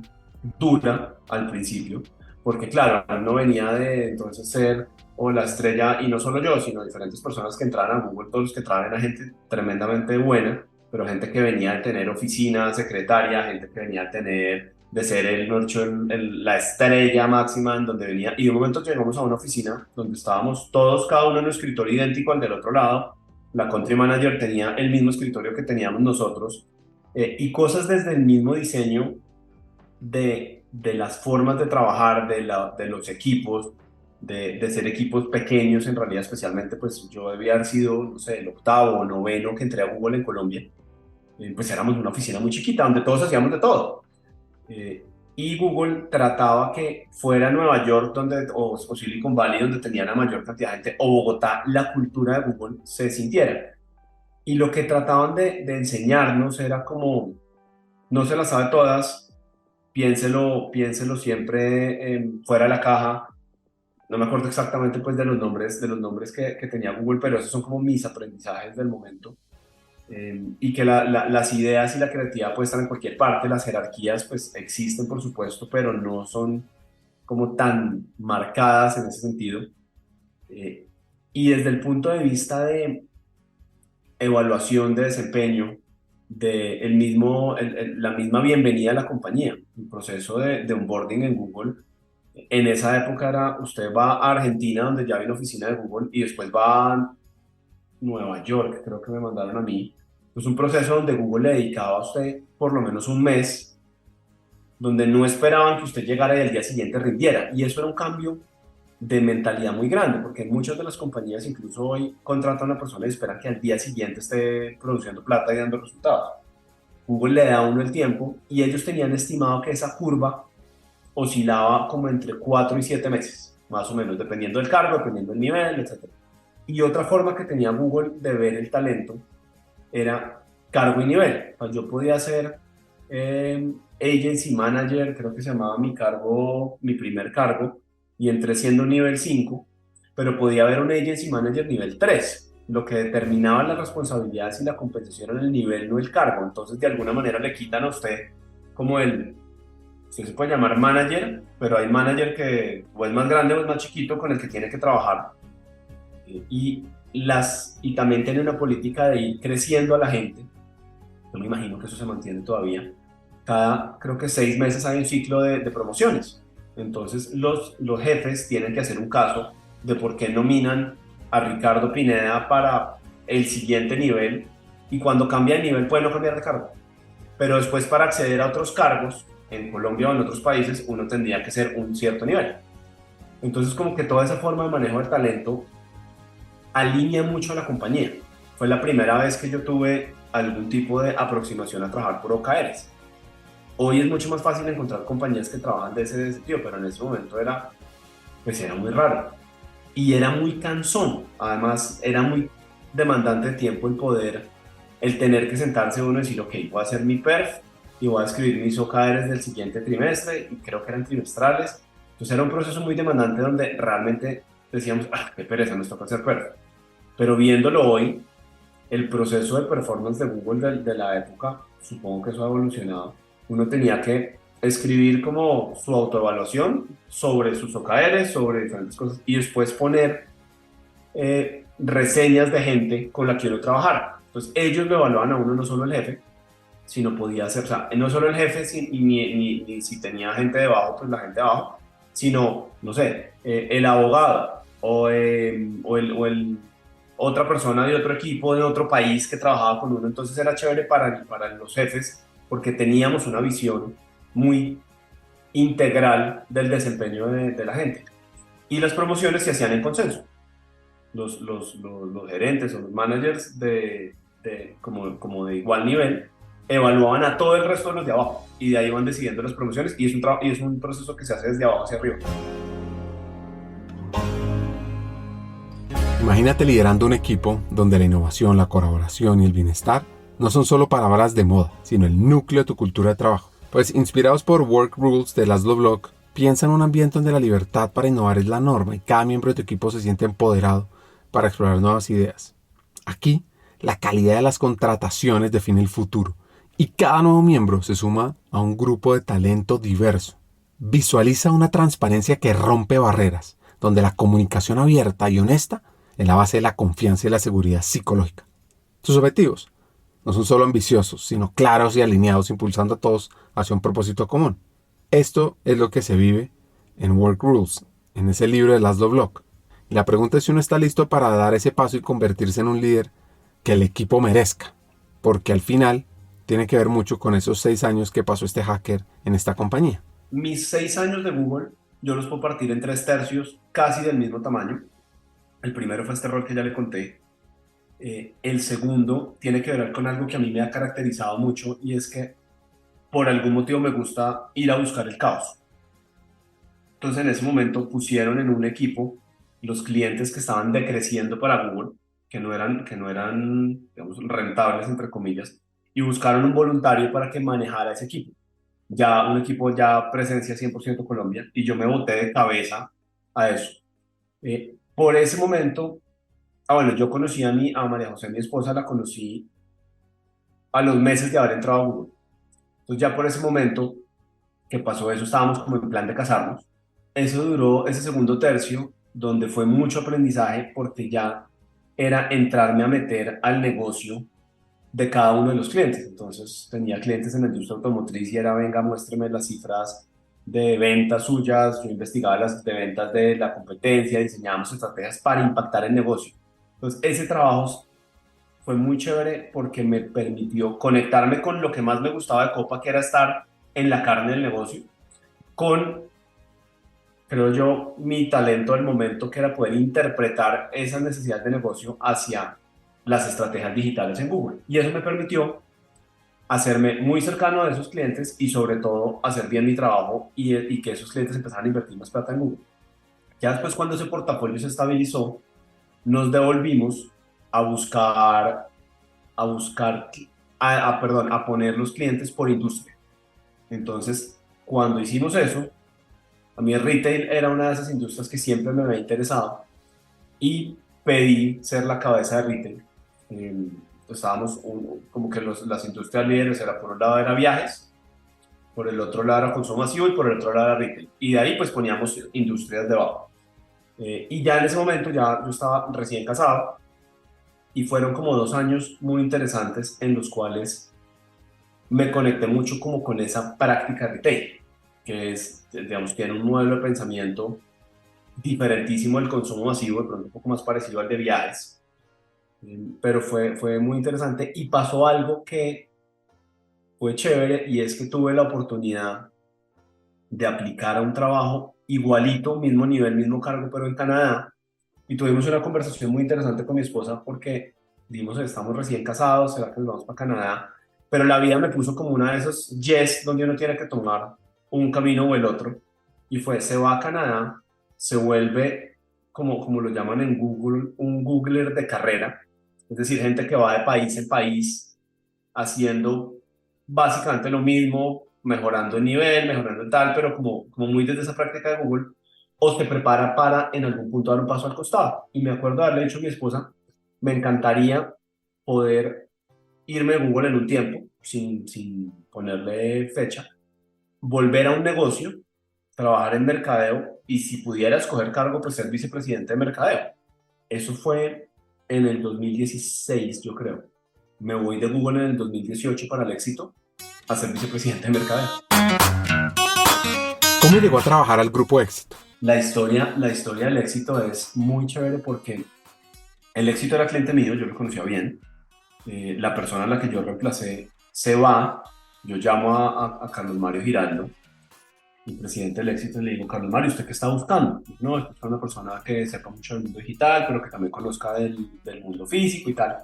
dura al principio, porque claro, no venía de entonces ser la estrella, y no solo yo, sino diferentes personas que entraban a Google. Todos los que entraban eran gente tremendamente buena, pero gente que venía de tener oficina, secretaria, gente que venía de ser la estrella máxima en donde venía. Y de un momento llegamos a una oficina donde estábamos todos, cada uno en un escritorio idéntico al del otro lado, la country manager tenía el mismo escritorio que teníamos nosotros, y cosas desde el mismo diseño de las formas de trabajar, de los equipos, de ser equipos pequeños en realidad, especialmente pues yo debía haber sido, no sé, el octavo o noveno que entré a Google en Colombia. Pues éramos una oficina muy chiquita donde todos hacíamos de todo. Y Google trataba que fuera Nueva York o Silicon Valley donde tenía la mayor cantidad de gente, o Bogotá, la cultura de Google se sintiera. Y lo que trataban de enseñarnos era como, no se las sabe todas, piénselo siempre fuera de la caja. No me acuerdo exactamente pues de los nombres que tenía Google, pero esos son como mis aprendizajes del momento. Y que las ideas y la creatividad pueden estar en cualquier parte, las jerarquías pues existen por supuesto, pero no son como tan marcadas en ese sentido. Y desde el punto de vista de evaluación de desempeño, de la misma bienvenida a la compañía, el proceso de onboarding en Google, en esa época era, usted va a Argentina donde ya hay una oficina de Google y después va a Nueva York, creo que me mandaron a mí. Es un proceso donde Google le dedicaba a usted por lo menos un mes, donde no esperaban que usted llegara y al día siguiente rindiera. Y eso era un cambio de mentalidad muy grande, porque muchas de las compañías incluso hoy contratan a una persona y esperan que al día siguiente esté produciendo plata y dando resultados. Google le da a uno el tiempo y ellos tenían estimado que esa curva oscilaba como entre 4 y 7 meses, más o menos, dependiendo del cargo, dependiendo del nivel, etc. Y otra forma que tenía Google de ver el talento era cargo y nivel. Pues yo podía ser agency manager, creo que se llamaba mi primer cargo, y entré siendo nivel 5, pero podía haber un agency manager nivel 3. Lo que determinaba las responsabilidades y la compensación era el nivel, no el cargo. Entonces, de alguna manera le quitan a usted como usted se puede llamar manager, pero hay manager que o es más grande o es más chiquito con el que tiene que trabajar. Y también tiene una política de ir creciendo a la gente. Yo me imagino que eso se mantiene todavía. Creo que 6 meses hay un ciclo de promociones. Entonces los jefes tienen que hacer un caso de por qué nominan a Ricardo Pineda para el siguiente nivel, y cuando cambia de nivel puede no cambiar de cargo. Pero después, para acceder a otros cargos en Colombia o en otros países, uno tendría que ser un cierto nivel. Entonces como que toda esa forma de manejo del talento alinea mucho a la compañía. Fue la primera vez que yo tuve algún tipo de aproximación a trabajar por OKRs. Hoy es mucho más fácil encontrar compañías que trabajan de ese tipo, pero en ese momento era muy raro. Y era muy cansón. Además, era muy demandante de tiempo el tener que sentarse uno y decir, ok, voy a hacer mi perf y voy a escribir mis OKRs del siguiente trimestre, y creo que eran trimestrales. Entonces era un proceso muy demandante donde realmente decíamos, qué pereza, nos toca hacer perf. Pero viéndolo hoy, el proceso de performance de Google de la época, supongo que eso ha evolucionado. Uno tenía que escribir como su autoevaluación sobre sus OKRs, sobre diferentes cosas, y después poner reseñas de gente con la que uno trabajara. Entonces ellos lo evaluaban a uno, no solo el jefe, sino podía ser, o sea, no solo el jefe, ni si tenía gente debajo, pues la gente debajo, sino, no sé, el abogado o otra persona de otro equipo, de otro país que trabajaba con uno. Entonces era chévere para los jefes, porque teníamos una visión muy integral del desempeño de la gente. Y las promociones se hacían en consenso. Los gerentes o los managers como de igual nivel evaluaban a todo el resto de los de abajo, y de ahí van decidiendo las promociones, y es un proceso que se hace desde abajo hacia arriba. Imagínate liderando un equipo donde la innovación, la colaboración y el bienestar no son solo palabras de moda, sino el núcleo de tu cultura de trabajo. Pues, inspirados por Work Rules de Laszlo Bock, piensa en un ambiente donde la libertad para innovar es la norma y cada miembro de tu equipo se siente empoderado para explorar nuevas ideas. Aquí, la calidad de las contrataciones define el futuro, y cada nuevo miembro se suma a un grupo de talento diverso. Visualiza una transparencia que rompe barreras, donde la comunicación abierta y honesta es la base de la confianza y la seguridad psicológica. Tus objetivos no son solo ambiciosos, sino claros y alineados, impulsando a todos hacia un propósito común. Esto es lo que se vive en Work Rules, en ese libro de Laszlo Bock. Y la pregunta es si uno está listo para dar ese paso y convertirse en un líder que el equipo merezca, porque al final tiene que ver mucho con esos 6 años que pasó este hacker en esta compañía. Mis 6 años de Google, yo los puedo partir en 3 tercios, casi del mismo tamaño. El primero fue este rol que ya le conté. El segundo tiene que ver con algo que a mí me ha caracterizado mucho, y es que por algún motivo me gusta ir a buscar el caos. Entonces en ese momento pusieron en un equipo los clientes que estaban decreciendo para Google, que no eran digamos, rentables, entre comillas, y buscaron un voluntario para que manejara ese equipo. Ya un equipo ya presencia 100% Colombia, y yo me boté de cabeza a eso. Por ese momento, bueno, yo conocí a María José, mi esposa, la conocí a los meses de haber entrado a Google. Entonces ya por ese momento que pasó eso, estábamos como en plan de casarnos. Eso duró ese segundo tercio, donde fue mucho aprendizaje, porque ya era entrarme a meter al negocio de cada uno de los clientes. Entonces tenía clientes en la industria automotriz y era, venga, muéstreme las cifras de ventas suyas. Yo investigaba las de ventas de la competencia, diseñábamos estrategias para impactar el negocio. Entonces ese trabajo fue muy chévere porque me permitió conectarme con lo que más me gustaba de Copa, que era estar en la carne del negocio, con, creo yo, mi talento del momento, que era poder interpretar esas necesidades de negocio hacia las estrategias digitales en Google. Y eso me permitió hacerme muy cercano a esos clientes y sobre todo hacer bien mi trabajo y que esos clientes empezaran a invertir más plata en Google. Ya después, cuando ese portafolio se estabilizó, nos devolvimos a buscar, a poner los clientes por industria. Entonces, cuando hicimos eso, a mí el retail era una de esas industrias que siempre me había interesado y pedí ser la cabeza de retail. Estábamos como que las industrias líderes, por un lado era viajes, por el otro lado era consumo masivo y por el otro lado era retail. Y de ahí pues poníamos industrias debajo. Y ya en ese momento ya yo estaba recién casado y fueron como 2 años muy interesantes en los cuales me conecté mucho como con esa práctica retail, que es, digamos, tiene un modelo de pensamiento diferentísimo del consumo masivo, de pronto un poco más parecido al de viajes, pero fue muy interesante y pasó algo que fue chévere, y es que tuve la oportunidad de aplicar a un trabajo igualito, mismo nivel, mismo cargo, pero en Canadá, y tuvimos una conversación muy interesante con mi esposa porque dijimos, estamos recién casados, ¿será que nos vamos para Canadá? Pero la vida me puso como una de esos yes, donde uno tiene que tomar un camino o el otro, y se va a Canadá, se vuelve, como lo llaman en Google, un Googler de carrera, es decir, gente que va de país en país haciendo básicamente lo mismo, mejorando el nivel, mejorando el tal, pero como muy desde esa práctica de Google, o te prepara para en algún punto dar un paso al costado. Y me acuerdo de haberle dicho a mi esposa, me encantaría poder irme de Google en un tiempo, sin ponerle fecha, volver a un negocio, trabajar en mercadeo, y si pudiera escoger cargo, pues ser vicepresidente de mercadeo. Eso fue en el 2016, yo creo. Me voy de Google en el 2018 para el éxito a ser vicepresidente de mercadeo. ¿Cómo llegó a trabajar al Grupo Éxito? La historia del éxito es muy chévere porque el éxito era cliente mío, yo lo conocía bien. La persona a la que yo reemplacé se va, yo llamo a Carlos Mario Giraldo, el presidente del éxito, y le digo, Carlos Mario, ¿usted qué está buscando? Y no, es una persona que sepa mucho del mundo digital, pero que también conozca del mundo físico y tal.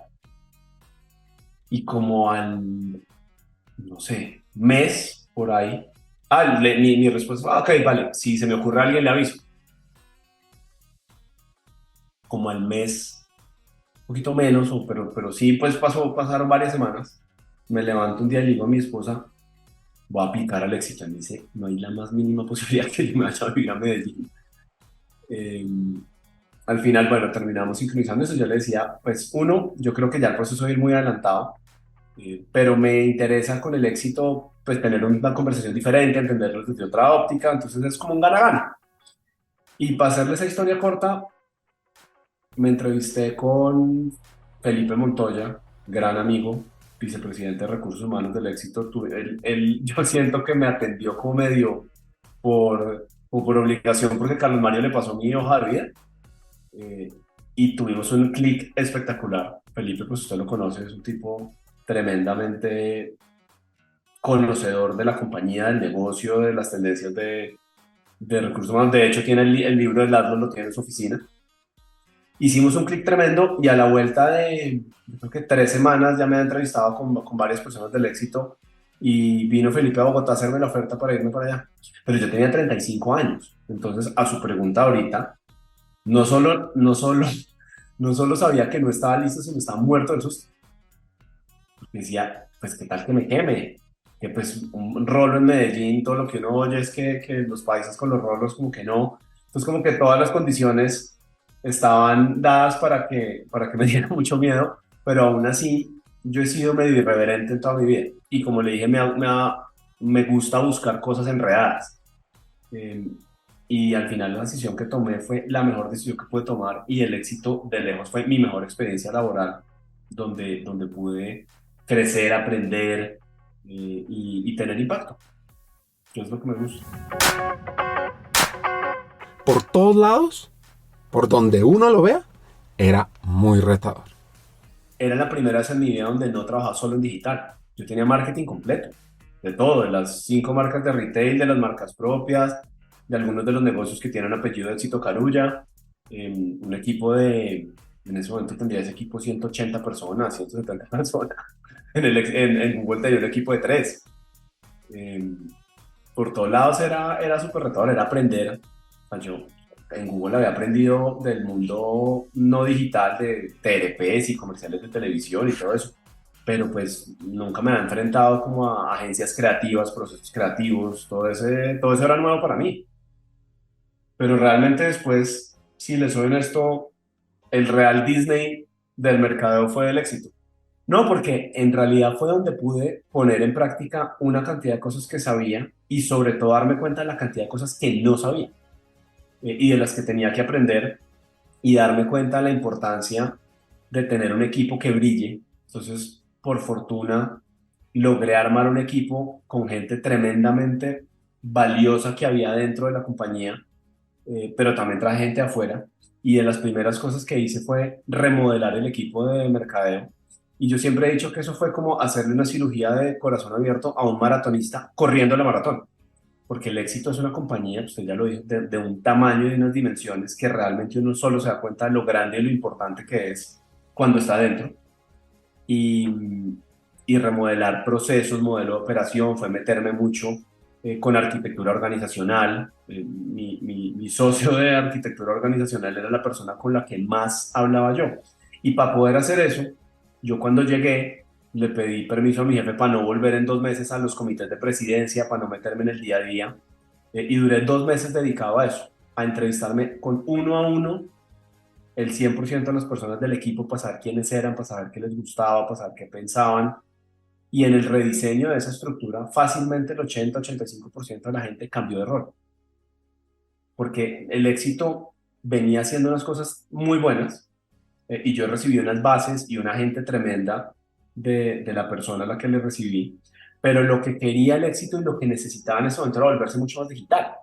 Y como al, no sé, mes por ahí, mi respuesta fue, ok, vale, si se me ocurre a alguien le aviso. Como al mes, un poquito menos, pero sí, pues pasaron varias semanas, me levanto un día y le digo a mi esposa, voy a aplicar al éxito. Y me dice, no hay la más mínima posibilidad que yo me vaya a vivir a Medellín. Al final, bueno, terminamos sincronizando eso. Yo le decía, pues yo creo que ya el proceso va a ir muy adelantado, pero me interesa con el éxito, pues tener una conversación diferente, entenderlo desde otra óptica, entonces es como un gana-gana. Y para hacerle esa historia corta, me entrevisté con Felipe Montoya, gran amigo, vicepresidente de Recursos Humanos del éxito. Yo siento que me atendió como medio por obligación, porque Carlos Mario le pasó mi hoja de vida, y tuvimos un clic espectacular. Felipe, pues usted lo conoce, es un tipo tremendamente conocedor de la compañía, del negocio, de las tendencias de recursos humanos. De hecho, tiene el libro de Laszlo, lo tiene en su oficina. Hicimos un clic tremendo y a la vuelta de, yo creo que 3 semanas, ya me había entrevistado con varias personas del éxito y vino Felipe a Bogotá a hacerme la oferta para irme para allá. Pero yo tenía 35 años. Entonces, a su pregunta ahorita, no solo sabía que no estaba listo, sino estaba muerto del susto. Decía, pues qué tal que me queme, que pues un rolo en Medellín, todo lo que uno oye es que los países con los rolos como que no. Entonces como que todas las condiciones estaban dadas para que me diera mucho miedo, pero aún así yo he sido medio irreverente en toda mi vida. Y como le dije, me gusta buscar cosas enredadas. Eh, y al final la decisión que tomé fue la mejor decisión que pude tomar y el éxito de lejos fue mi mejor experiencia laboral, donde pude crecer, aprender y tener impacto, que es lo que me gusta. Por todos lados, por donde uno lo vea, era muy retador. Era la primera vez en mi vida donde no trabajaba solo en digital. Yo tenía marketing completo, de todo, de las 5 marcas de retail, de las marcas propias, de algunos de los negocios que tienen apellido de Éxito Carulla, un equipo en ese momento tendría ese equipo 180 personas, 170 personas. En Google tenía un equipo de 3. Por todos lados era súper retador, era aprender. O sea, yo en Google había aprendido del mundo no digital, de TRPs y comerciales de televisión y todo eso, pero pues nunca me había enfrentado como a agencias creativas, procesos creativos, todo eso era nuevo para mí. Pero realmente después, si les soy honesto, el real Disney del mercadeo fue el éxito. No, porque en realidad fue donde pude poner en práctica una cantidad de cosas que sabía y sobre todo darme cuenta de la cantidad de cosas que no sabía y de las que tenía que aprender y darme cuenta de la importancia de tener un equipo que brille. Entonces, por fortuna, logré armar un equipo con gente tremendamente valiosa que había dentro de la compañía, pero también traje gente afuera. Y de las primeras cosas que hice fue remodelar el equipo de mercadeo. Y yo siempre he dicho que eso fue como hacerle una cirugía de corazón abierto a un maratonista corriendo la maratón. Porque el éxito es una compañía, usted ya lo dijo, de un tamaño y de unas dimensiones que realmente uno solo se da cuenta de lo grande y lo importante que es cuando está dentro. Y remodelar procesos, modelo de operación, fue meterme mucho con arquitectura organizacional. Mi socio de arquitectura organizacional era la persona con la que más hablaba yo. Y para poder hacer eso, yo cuando llegué le pedí permiso a mi jefe para no volver en 2 meses a los comités de presidencia, para no meterme en el día a día. Y duré 2 meses dedicado a eso, a entrevistarme con uno a uno el 100% de las personas del equipo, para saber quiénes eran, para saber qué les gustaba, para saber qué pensaban. Y en el rediseño de esa estructura, fácilmente el 80-85% de la gente cambió de rol. Porque el éxito venía haciendo unas cosas muy buenas y yo recibí unas bases y una gente tremenda de la persona a la que le recibí. Pero lo que quería el éxito y lo que necesitaba en ese momento era volverse mucho más digital.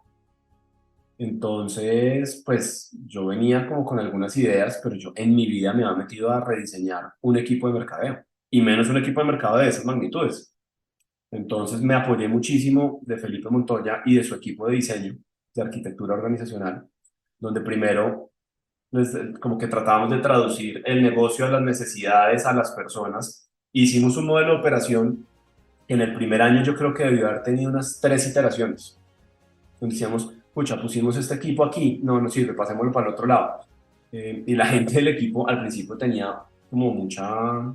Entonces, pues yo venía como con algunas ideas, pero yo en mi vida me había metido a rediseñar un equipo de mercadeo, y menos un equipo de mercado de esas magnitudes. Entonces me apoyé muchísimo de Felipe Montoya y de su equipo de diseño, de arquitectura organizacional, donde primero como que tratábamos de traducir el negocio a las necesidades, a las personas. Hicimos un modelo de operación que en el primer año yo creo que debió haber tenido unas 3 iteraciones, donde decíamos, pucha, pusimos este equipo aquí, no sirve, pasémoslo para el otro lado. Y la gente del equipo al principio tenía como mucha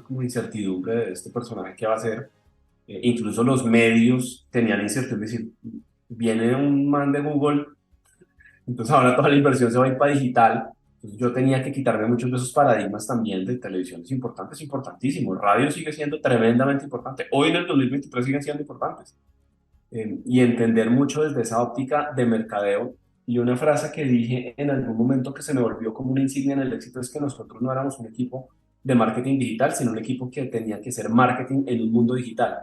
como incertidumbre de este personaje que va a ser. Incluso los medios tenían incertidumbre, es decir, viene un man de Google, entonces ahora toda la inversión se va a ir para digital. Entonces yo tenía que quitarme muchos de esos paradigmas también de televisión. Es importante, es importantísimo. Radio sigue siendo tremendamente importante. Hoy en el 2023 siguen siendo importantes. Y entender mucho desde esa óptica de mercadeo. Y una frase que dije en algún momento que se me volvió como una insignia en el éxito es que nosotros no éramos un equipo de marketing digital, sino un equipo que tenía que ser marketing en un mundo digital.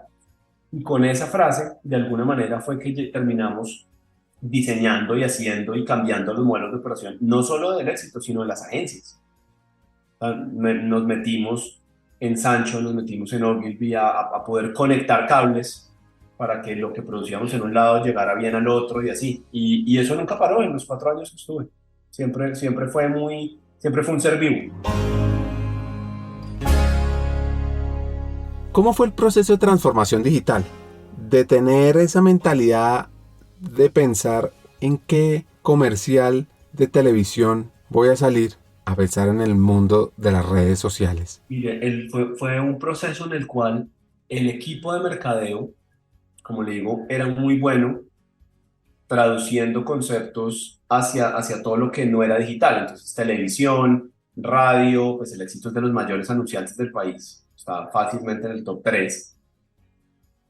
Y con esa frase, de alguna manera, fue que terminamos diseñando y haciendo y cambiando los modelos de operación, no solo del éxito, sino de las agencias. Nos metimos en Sancho, nos metimos en Ogilvy a poder conectar cables para que lo que producíamos en un lado llegara bien al otro y así. Y eso nunca paró en los 4 años que estuve. Siempre fue un ser vivo. ¿Cómo fue el proceso de transformación digital? De tener esa mentalidad de pensar en qué comercial de televisión voy a salir, a pensar en el mundo de las redes sociales. Mire, fue un proceso en el cual el equipo de mercadeo, como le digo, era muy bueno traduciendo conceptos hacia todo lo que no era digital. Entonces, televisión, radio, pues el éxito es de los mayores anunciantes del país. Está fácilmente en el top 3.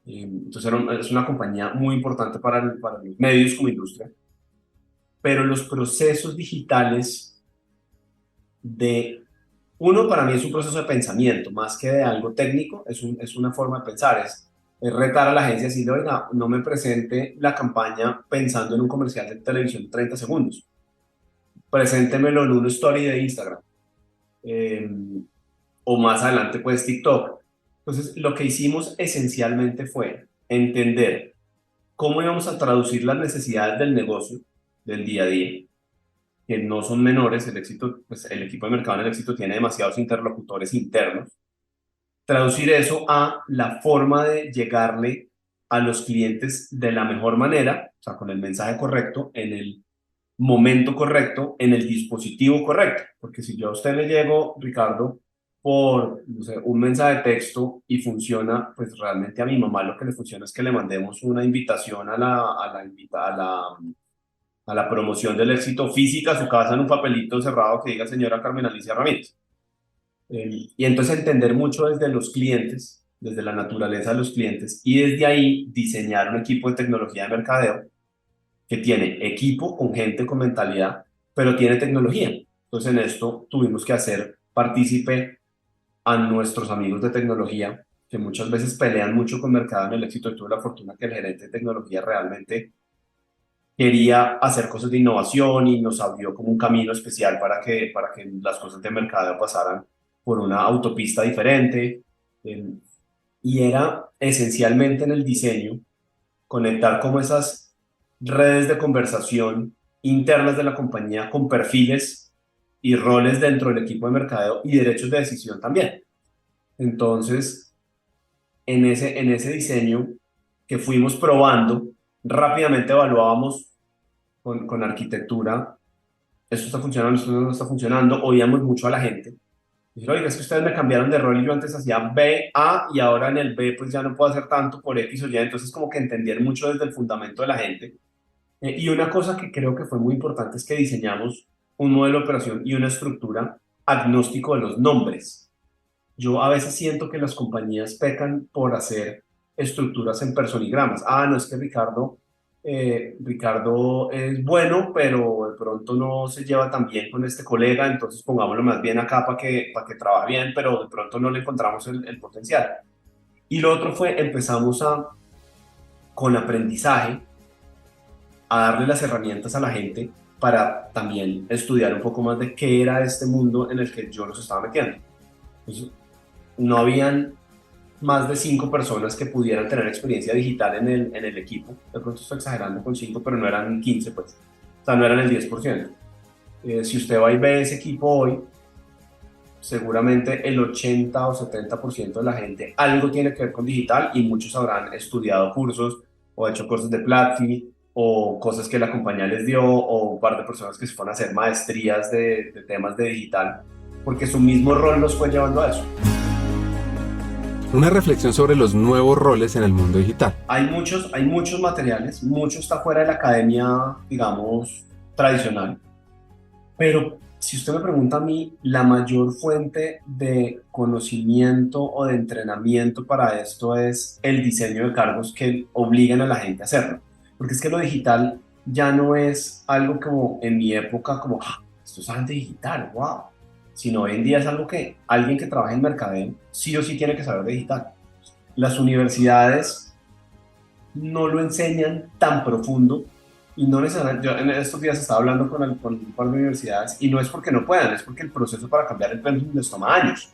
Entonces, es una compañía muy importante para los medios como industria. Pero los procesos digitales para mí es un proceso de pensamiento, más que de algo técnico, es una forma de pensar, es retar a la agencia y decirle, oiga, no me presente la campaña pensando en un comercial de televisión de 30 segundos, preséntemelo en una story de Instagram, o más adelante pues TikTok. Entonces lo que hicimos esencialmente fue entender cómo íbamos a traducir las necesidades del negocio, del día a día, que no son menores. El éxito, pues el equipo de mercado en el éxito tiene demasiados interlocutores internos. Traducir eso a la forma de llegarle a los clientes de la mejor manera, o sea, con el mensaje correcto, en el momento correcto, en el dispositivo correcto. Porque si yo a usted le llego, Ricardo, por no sé, un mensaje de texto y funciona, pues realmente a mi mamá lo que le funciona es que le mandemos una invitación a la promoción del éxito física a su casa en un papelito cerrado que diga señora Carmen Alicia Ramírez. Y entonces entender mucho desde los clientes, desde la naturaleza de los clientes, y desde ahí diseñar un equipo de tecnología de mercadeo que tiene equipo con gente con mentalidad, pero tiene tecnología. Entonces en esto tuvimos que hacer partícipe a nuestros amigos de tecnología, que muchas veces pelean mucho con mercado en el éxito. Y tuve la fortuna que el gerente de tecnología realmente quería hacer cosas de innovación y nos abrió como un camino especial para que las cosas de mercado pasaran por una autopista diferente. Y era esencialmente en el diseño conectar como esas redes de conversación internas de la compañía con perfiles y roles dentro del equipo de mercadeo y derechos de decisión también. Entonces, en ese diseño que fuimos probando, rápidamente evaluábamos con arquitectura, esto está funcionando, esto no está funcionando. Oíamos mucho a la gente. Dijeron, oiga, es que ustedes me cambiaron de rol y yo antes hacía B, A, y ahora en el B pues ya no puedo hacer tanto por X o Y. Entonces como que entender mucho desde el fundamento de la gente. Y una cosa que creo que fue muy importante es que diseñamos un modelo de operación y una estructura agnóstico de los nombres. Yo a veces siento que las compañías pecan por hacer estructuras en personigramas. No es que Ricardo es bueno, pero de pronto no se lleva tan bien con este colega, entonces pongámoslo más bien acá para que trabaje bien, pero de pronto no le encontramos el potencial. Y lo otro fue, empezamos con aprendizaje, a darle las herramientas a la gente para también estudiar un poco más de qué era este mundo en el que yo los estaba metiendo. Entonces, no habían más de 5 personas que pudieran tener experiencia digital en el equipo. De pronto estoy exagerando con 5, pero no eran 15, pues. O sea, no eran el 10%. Si usted va y ve ese equipo hoy, seguramente el 80 o 70% de la gente algo tiene que ver con digital, y muchos habrán estudiado cursos o hecho cursos de Platzi o cosas que la compañía les dio, o un par de personas que se fueron a hacer maestrías de temas de digital, porque su mismo rol los fue llevando a eso. Una reflexión sobre los nuevos roles en el mundo digital. Hay muchos materiales, mucho está fuera de la academia, digamos, tradicional, pero si usted me pregunta a mí, la mayor fuente de conocimiento o de entrenamiento para esto es el diseño de cargos que obliguen a la gente a hacerlo, porque es que lo digital ya no es algo como en mi época, como, esto es agente digital, wow, sino hoy en día es algo que alguien que trabaja en mercadeo sí o sí tiene que saber de digital. Las universidades no lo enseñan tan profundo Y no necesariamente, yo en estos días estaba hablando con un par de universidades y no es porque no puedan, es porque el proceso para cambiar el pensum les toma años.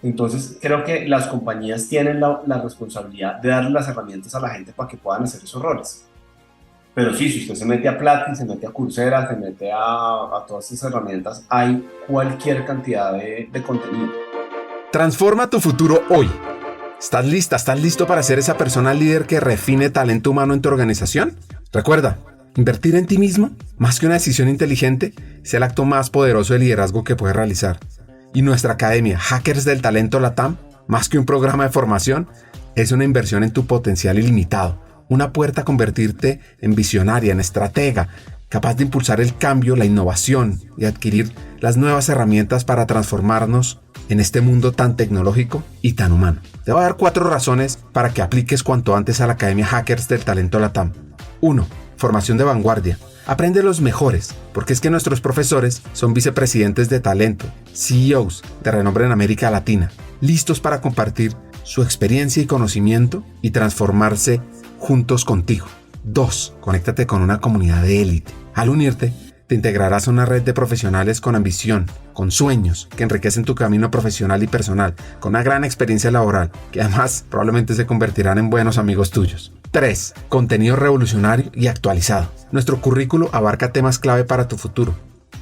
Entonces, creo que las compañías tienen la responsabilidad de darle las herramientas a la gente para que puedan hacer esos roles. Pero sí, si usted se mete a Platzi, se mete a Coursera, se mete a todas esas herramientas, hay cualquier cantidad de contenido. Transforma tu futuro hoy. ¿Estás lista? ¿Estás listo para ser esa persona líder que refine talento humano en tu organización? Recuerda, invertir en ti mismo, más que una decisión inteligente, es el acto más poderoso de liderazgo que puedes realizar. Y nuestra academia Hackers del Talento LATAM, más que un programa de formación, es una inversión en tu potencial ilimitado, una puerta a convertirte en visionaria, en estratega, capaz de impulsar el cambio, la innovación y adquirir las nuevas herramientas para transformarnos en este mundo tan tecnológico y tan humano. Te voy a dar 4 razones para que apliques cuanto antes a la Academia Hackers del Talento LATAM. 1. Formación de vanguardia. Aprende los mejores, porque es que nuestros profesores son vicepresidentes de talento, CEOs de renombre en América Latina, listos para compartir su experiencia y conocimiento y transformarse juntos contigo. 2. Conéctate con una comunidad de élite. Al unirte, te integrarás a una red de profesionales con ambición, con sueños, que enriquecen tu camino profesional y personal, con una gran experiencia laboral, que además probablemente se convertirán en buenos amigos tuyos. 3. Contenido revolucionario y actualizado. Nuestro currículo abarca temas clave para tu futuro,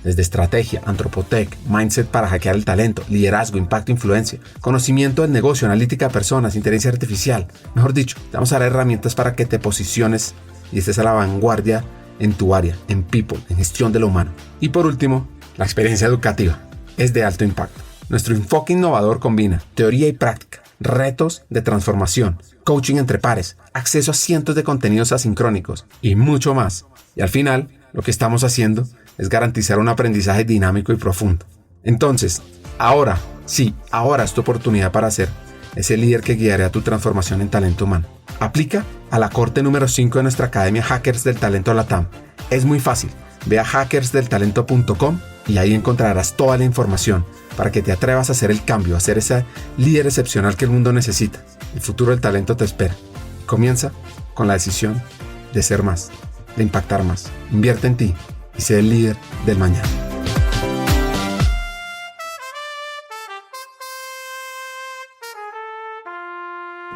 desde estrategia, antropotec, mindset para hackear el talento, liderazgo, impacto, influencia, conocimiento del negocio, analítica de personas, inteligencia artificial. Mejor dicho, te vamos a dar herramientas para que te posiciones y estés a la vanguardia en tu área, en people, en gestión de lo humano. Y por último, la experiencia educativa es de alto impacto. Nuestro enfoque innovador combina teoría y práctica, retos de transformación, coaching entre pares, acceso a cientos de contenidos asincrónicos y mucho más. Y al final, lo que estamos haciendo es garantizar un aprendizaje dinámico y profundo. Entonces, ahora es tu oportunidad para ser ese líder que guiará tu transformación en talento humano. Aplica a la corte número 5 de nuestra Academia Hackers del Talento LATAM. Es muy fácil. Ve a hackersdeltalento.com y ahí encontrarás toda la información para que te atrevas a hacer el cambio, a ser ese líder excepcional que el mundo necesita. El futuro del talento te espera. Comienza con la decisión de ser más, de impactar más. Invierte en ti y sé el líder del mañana.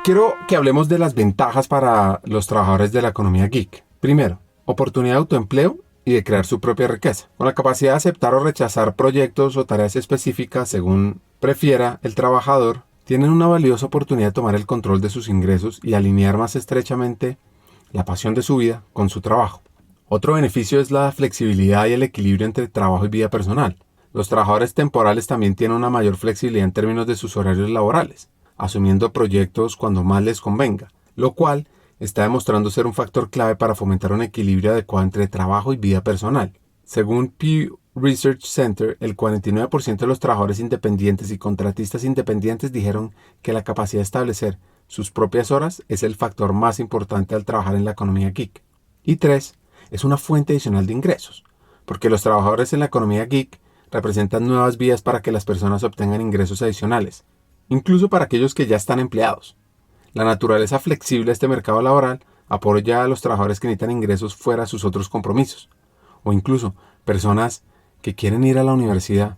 Quiero que hablemos de las ventajas para los trabajadores de la economía geek. Primero, oportunidad de autoempleo y de crear su propia riqueza. Con la capacidad de aceptar o rechazar proyectos o tareas específicas según prefiera el trabajador, tienen una valiosa oportunidad de tomar el control de sus ingresos y alinear más estrechamente la pasión de su vida con su trabajo. Otro beneficio es la flexibilidad y el equilibrio entre trabajo y vida personal. Los trabajadores temporales también tienen una mayor flexibilidad en términos de sus horarios laborales, asumiendo proyectos cuando más les convenga, lo cual está demostrando ser un factor clave para fomentar un equilibrio adecuado entre trabajo y vida personal. Según Pew Research Center, el 49% de los trabajadores independientes y contratistas independientes dijeron que la capacidad de establecer sus propias horas es el factor más importante al trabajar en la economía geek. Y 3, es una fuente adicional de ingresos, porque los trabajadores en la economía geek representan nuevas vías para que las personas obtengan ingresos adicionales, incluso para aquellos que ya están empleados. La naturaleza flexible de este mercado laboral apoya a los trabajadores que necesitan ingresos fuera de sus otros compromisos, o incluso personas que quieren ir a la universidad,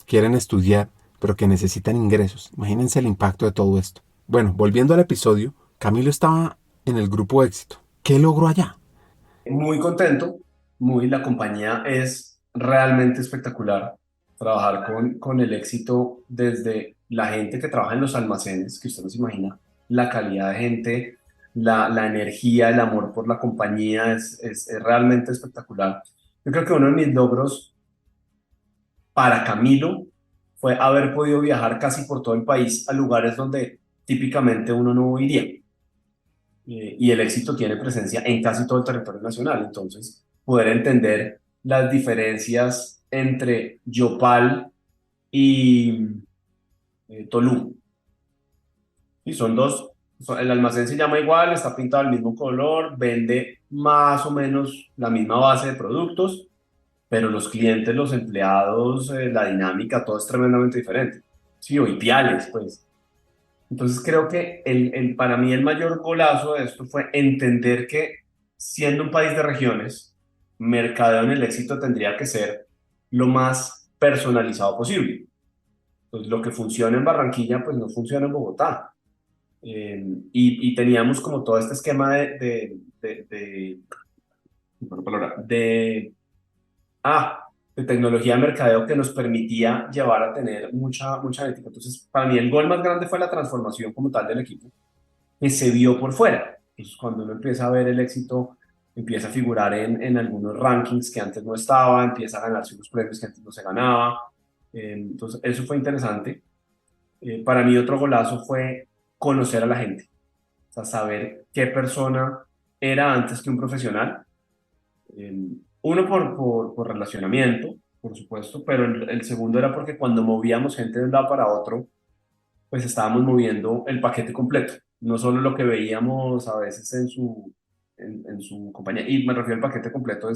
quieren estudiar, pero que necesitan ingresos. Imagínense el impacto de todo esto. Bueno, volviendo al episodio, Camilo estaba en el grupo Éxito. ¿Qué logró allá? Muy contento, la compañía es realmente espectacular. Trabajar con el Éxito, desde la gente que trabaja en los almacenes, que usted no se imagina, la calidad de gente, la energía, el amor por la compañía es realmente espectacular. Yo creo que uno de mis logros para Camilo fue haber podido viajar casi por todo el país a lugares donde típicamente uno no iría. Y el Éxito tiene presencia en casi todo el territorio nacional, entonces poder entender las diferencias entre Yopal y Tolú. Y son dos, el almacén se llama igual, está pintado del mismo color, vende más o menos la misma base de productos, pero los clientes, los empleados, la dinámica, todo es tremendamente diferente. Sí, o Ipiales, pues. Entonces creo que para mí el mayor golazo de esto fue entender que siendo un país de regiones, mercadeo en el éxito tendría que ser lo más personalizado posible. Pues lo que funciona en Barranquilla, pues no funciona en Bogotá. Y teníamos como todo este esquema bueno, palabra, de tecnología de mercadeo que nos permitía llevar a tener mucha ética. Entonces, para mí el gol más grande fue la transformación como tal del equipo, que se vio por fuera. Entonces, cuando uno empieza a ver el éxito, empieza a figurar en algunos rankings que antes no estaba, empieza a ganarse unos premios que antes no se ganaba. Entonces, eso fue interesante. Para mí otro golazo fue conocer a la gente, o sea, saber qué persona era antes que un profesional. Uno por relacionamiento, por supuesto, pero el segundo era porque cuando movíamos gente de un lado para otro, pues estábamos moviendo el paquete completo, no solo lo que veíamos a veces en su compañía. Y me refiero al paquete completo,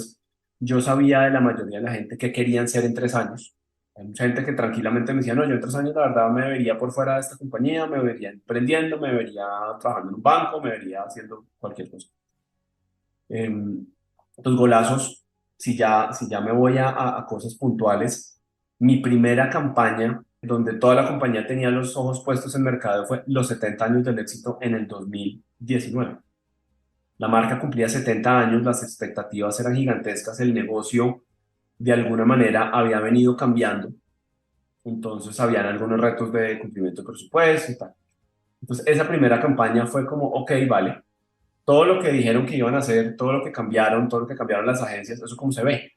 yo sabía de la mayoría de la gente que querían ser en 3 años. Hay mucha gente que tranquilamente me decía, no, yo en 3 años la verdad me vería por fuera de esta compañía, me vería emprendiendo, me vería trabajando en un banco, me vería haciendo cualquier cosa. Los golazos, si ya me voy a cosas puntuales, mi primera campaña, donde toda la compañía tenía los ojos puestos en mercado, fue los 70 años del éxito en el 2019. La marca cumplía 70 años, las expectativas eran gigantescas, el negocio de alguna manera había venido cambiando, entonces habían algunos retos de cumplimiento de presupuesto y tal. Entonces esa primera campaña fue como, ok, vale, todo lo que dijeron que iban a hacer, todo lo que cambiaron las agencias, eso cómo se ve.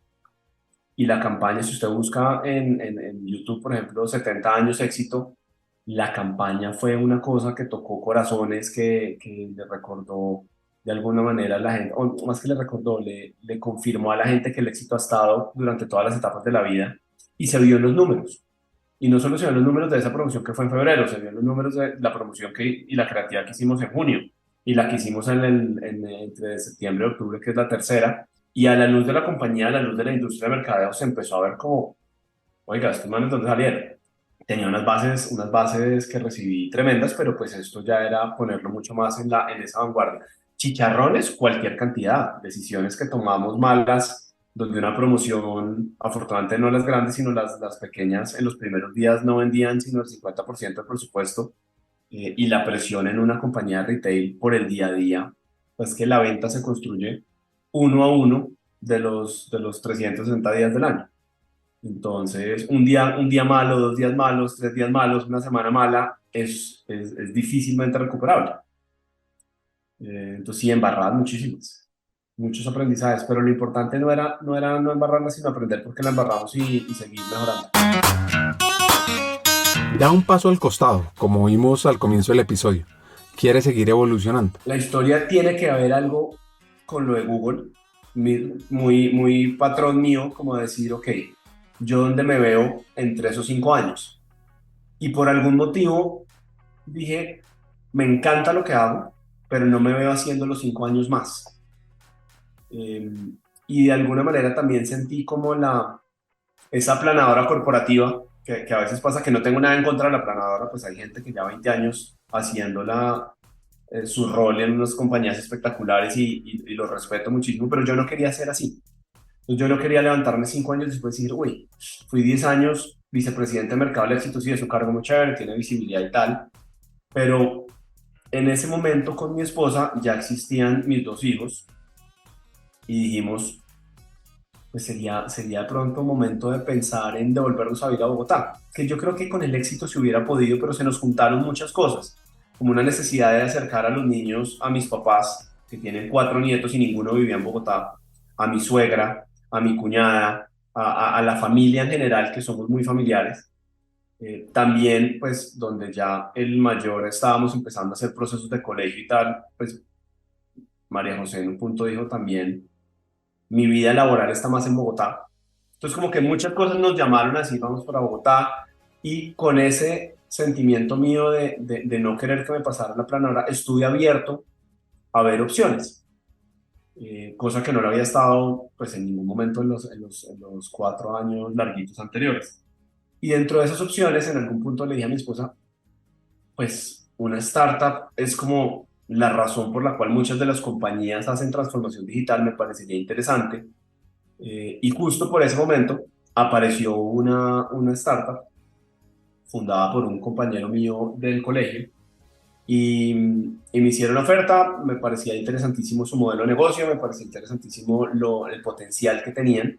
Y la campaña, si usted busca en YouTube, por ejemplo, 70 años éxito, la campaña fue una cosa que tocó corazones, que le recordó de alguna manera a la gente, o más que le recordó, le confirmó a la gente que el éxito ha estado durante todas las etapas de la vida y se vio en los números. Y no solo se vio en los números de esa promoción que fue en febrero, se vio en los números de la promoción y la creativa que hicimos en junio y la que hicimos entre septiembre y octubre, que es la tercera. Y a la luz de la compañía, a la luz de la industria de mercadeo, se empezó a ver como, oiga, estos manes, ¿dónde salieron? Tenía unas bases que recibí tremendas, pero pues esto ya era ponerlo mucho más en esa vanguardia. Chicharrones, cualquier cantidad, decisiones que tomamos malas, donde una promoción, afortunadamente no las grandes, sino las pequeñas, en los primeros días no vendían sino el 50% del presupuesto, y la presión en una compañía de retail por el día a día, pues que la venta se construye uno a uno de los 360 días del año. Entonces, un día malo, 2 días malos, 3 días malos, una semana mala, es difícilmente recuperable. Entonces, sí, embarradas muchísimas, muchos aprendizajes, pero lo importante no era no embarrarlas, sino aprender por qué la embarramos y seguir mejorando. Da un paso al costado, como vimos al comienzo del episodio. Quiere seguir evolucionando. La historia tiene que haber algo con lo de Google, muy patrón mío, como decir, ok, yo dónde me veo entre esos 5 años. Y por algún motivo dije, me encanta lo que hago, pero no me veo haciendo los 5 años más. Y de alguna manera también sentí como esa planadora corporativa, que a veces pasa que no tengo nada en contra de la planadora, pues hay gente que ya 20 años haciéndola, su rol en unas compañías espectaculares y lo respeto muchísimo, pero yo no quería ser así. Entonces yo no quería levantarme 5 años después y decir, uy, fui 10 años vicepresidente de Mercado del Éxito, sí, es un cargo muy chévere, tiene visibilidad y tal, pero en ese momento con mi esposa ya existían mis 2 hijos y dijimos, pues sería de pronto un momento de pensar en devolvernos a vivir a Bogotá, que yo creo que con el éxito se hubiera podido, pero se nos juntaron muchas cosas, como una necesidad de acercar a los niños a mis papás, que tienen 4 nietos y ninguno vivía en Bogotá, a mi suegra, a mi cuñada, a la familia en general, que somos muy familiares. También, pues, donde ya el mayor estábamos empezando a hacer procesos de colegio y tal, pues, María José en un punto dijo también, mi vida laboral está más en Bogotá. Entonces, como que muchas cosas nos llamaron así, vamos para Bogotá, y con ese sentimiento mío de no querer que me pasara la planadora, estuve abierto a ver opciones. Cosa que no lo había estado pues en ningún momento en los 4 años larguitos anteriores. Y dentro de esas opciones, en algún punto le dije a mi esposa, pues una startup es como la razón por la cual muchas de las compañías hacen transformación digital me parecería interesante. Y justo por ese momento apareció una startup fundada por un compañero mío del colegio y me hicieron oferta. Me parecía interesantísimo su modelo de negocio, me parecía interesantísimo el potencial que tenían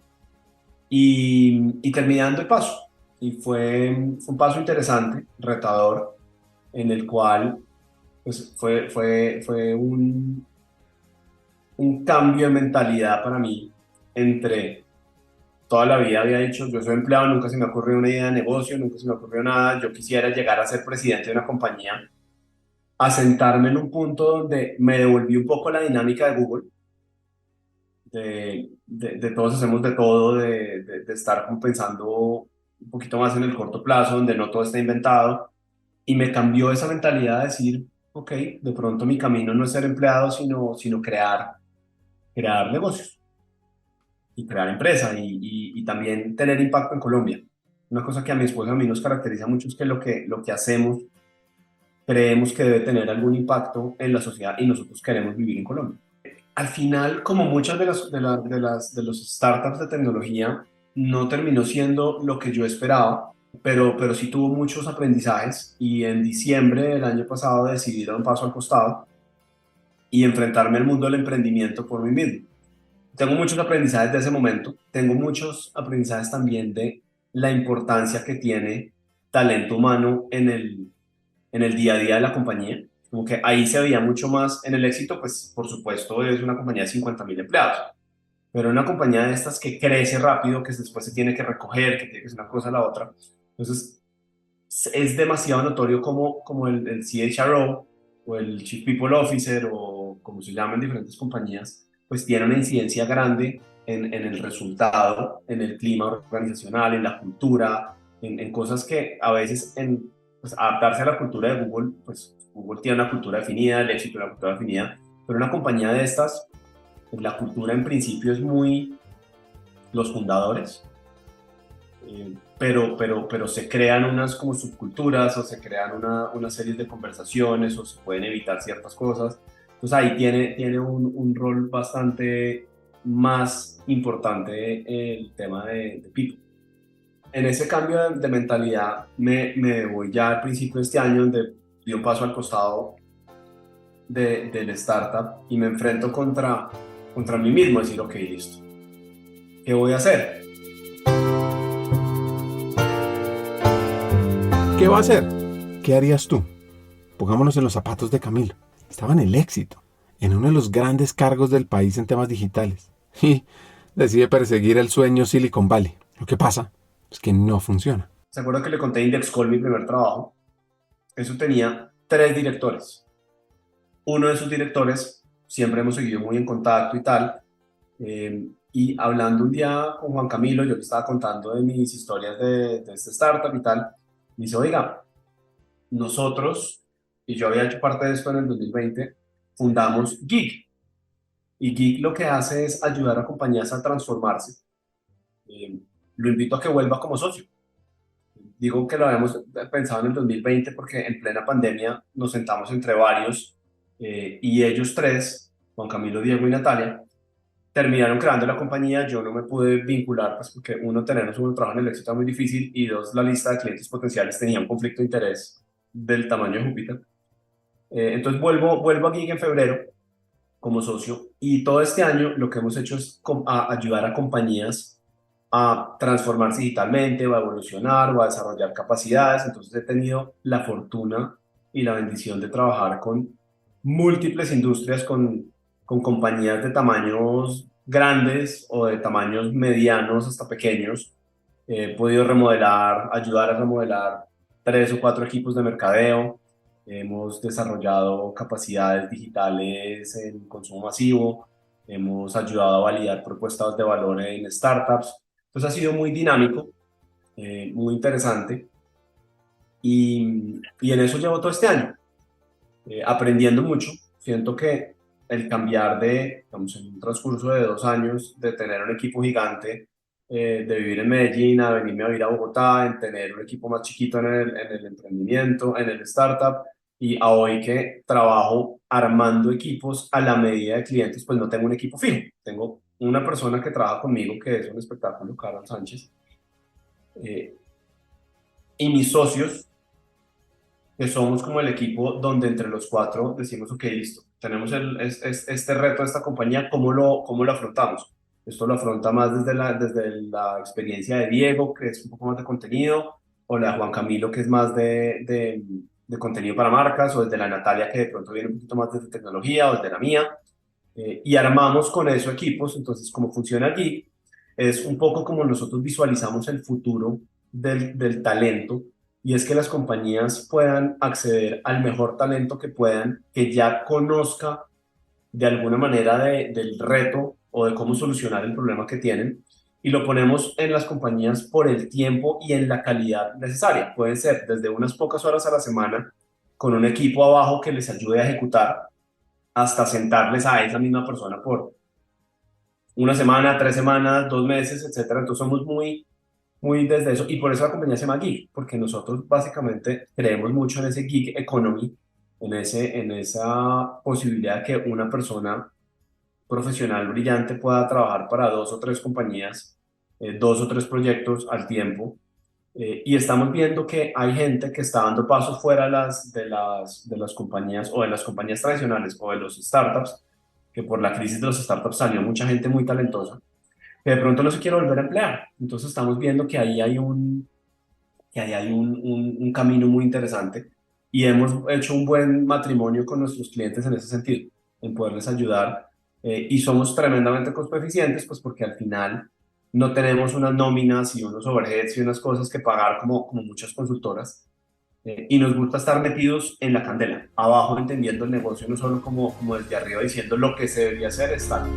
y terminé dando el paso. Y fue un paso interesante, retador, en el cual pues, fue un cambio de mentalidad para mí entre toda la vida había dicho, yo soy empleado, nunca se me ocurrió una idea de negocio, nunca se me ocurrió nada, yo quisiera llegar a ser presidente de una compañía, a sentarme en un punto donde me devolví un poco la dinámica de Google, de todos hacemos de todo, de estar como pensando un poquito más en el corto plazo, donde no todo está inventado, y me cambió esa mentalidad de decir, ok, de pronto mi camino no es ser empleado, sino crear negocios y crear empresa y también tener impacto en Colombia. Una cosa que a mi esposa y a mí nos caracteriza mucho es que lo que hacemos creemos que debe tener algún impacto en la sociedad y nosotros queremos vivir en Colombia. Al final, como muchas de los startups de tecnología, no terminó siendo lo que yo esperaba, pero sí tuvo muchos aprendizajes y en diciembre del año pasado decidí dar un paso al costado y enfrentarme al mundo del emprendimiento por mí mismo. Tengo muchos aprendizajes de ese momento, tengo muchos aprendizajes también de la importancia que tiene talento humano en el día a día de la compañía. Como que ahí se veía mucho más en el éxito, pues por supuesto es una compañía de 50.000 empleados, pero una compañía de estas que crece rápido, que después se tiene que recoger, que tiene que hacer una cosa a la otra. Entonces es demasiado notorio como el CHRO o el Chief People Officer o como se llama en diferentes compañías, pues tiene una incidencia grande en el resultado, en el clima organizacional, en la cultura, en cosas que a veces pues, adaptarse a la cultura de Google, pues Google tiene una cultura definida, el éxito de una cultura definida, pero una compañía de estas, pues, la cultura en principio es muy los fundadores, pero se crean unas como subculturas o se crean una serie de conversaciones o se pueden evitar ciertas cosas. Entonces ahí tiene un rol bastante más importante el tema de people. En ese cambio de mentalidad me voy ya al principio de este año donde di un paso al costado del startup y me enfrento contra mí mismo, decir, ok, listo, ¿qué voy a hacer? ¿Qué va a hacer? ¿Qué harías tú? Pongámonos en los zapatos de Camilo. Estaba en el éxito, en uno de los grandes cargos del país en temas digitales. Y decide perseguir el sueño Silicon Valley. Lo que pasa es que no funciona. ¿Se acuerda que le conté Indexcall, mi primer trabajo? Eso tenía 3 directores. Uno de esos directores, siempre hemos seguido muy en contacto y tal, y hablando un día con Juan Camilo, yo le estaba contando de mis historias de este startup y tal, me dice, oiga, nosotros, y yo había hecho parte de esto en el 2020, fundamos Geek. Y Geek lo que hace es ayudar a compañías a transformarse. Lo invito a que vuelva como socio. Digo que lo habíamos pensado en el 2020 porque en plena pandemia nos sentamos entre varios y ellos 3, Juan Camilo, Diego y Natalia, terminaron creando la compañía. Yo no me pude vincular, pues porque uno, tener un segundo trabajo en el éxito era muy difícil y 2, la lista de clientes potenciales tenía un conflicto de interés del tamaño de Júpiter. Entonces vuelvo a Geek en febrero como socio y todo este año lo que hemos hecho es ayudar a compañías a transformarse digitalmente o a evolucionar o a desarrollar capacidades. Entonces he tenido la fortuna y la bendición de trabajar con múltiples industrias, con compañías de tamaños grandes o de tamaños medianos hasta pequeños. He podido ayudar a remodelar 3 o 4 equipos de mercadeo. Hemos desarrollado capacidades digitales en consumo masivo. Hemos ayudado a validar propuestas de valor en startups. Entonces ha sido muy dinámico, muy interesante. Y en eso llevo todo este año, aprendiendo mucho. Siento que el cambiar digamos, en un transcurso de 2 años, de tener un equipo gigante, de vivir en Medellín, a venirme a vivir a Bogotá, en tener un equipo más chiquito en el emprendimiento, en el startup, y a hoy que trabajo armando equipos a la medida de clientes, pues no tengo un equipo fijo. Tengo una persona que trabaja conmigo, que es un espectáculo, Carlos Sánchez, y mis socios, que somos como el equipo donde entre los cuatro decimos, ok, listo, tenemos este reto de esta compañía, ¿cómo lo afrontamos? Esto lo afronta más desde la experiencia de Diego, que es un poco más de contenido, o la de Juan Camilo, que es más de contenido para marcas, o desde la Natalia, que de pronto viene un poquito más desde tecnología, o desde la mía, y armamos con eso equipos. Entonces, cómo funciona aquí es un poco como nosotros visualizamos el futuro del talento, y es que las compañías puedan acceder al mejor talento que puedan, que ya conozca de alguna manera del reto o de cómo solucionar el problema que tienen, y lo ponemos en las compañías por el tiempo y en la calidad necesaria. Pueden ser desde unas pocas horas a la semana con un equipo abajo que les ayude a ejecutar, hasta sentarles a esa misma persona por una semana, 3 semanas, 2 meses, etcétera. Entonces somos muy desde eso, y por eso la compañía se llama Gig, porque nosotros básicamente creemos mucho en ese gig economy, en esa posibilidad de que una persona profesional brillante pueda trabajar para 2 o 3 compañías, 2 o 3 proyectos al tiempo. Y estamos viendo que hay gente que está dando pasos fuera de las compañías, o de las compañías tradicionales, o de los startups, que por la crisis de los startups salió mucha gente muy talentosa, que de pronto no se quiere volver a emplear. Entonces estamos viendo que ahí hay un camino muy interesante, y hemos hecho un buen matrimonio con nuestros clientes en ese sentido, en poderles ayudar, y somos tremendamente costo eficientes, pues porque al final no tenemos unas nóminas y unos overheads y unas cosas que pagar como muchas consultoras, y nos gusta estar metidos en la candela, abajo, entendiendo el negocio, no solo como desde arriba diciendo lo que se debería hacer está.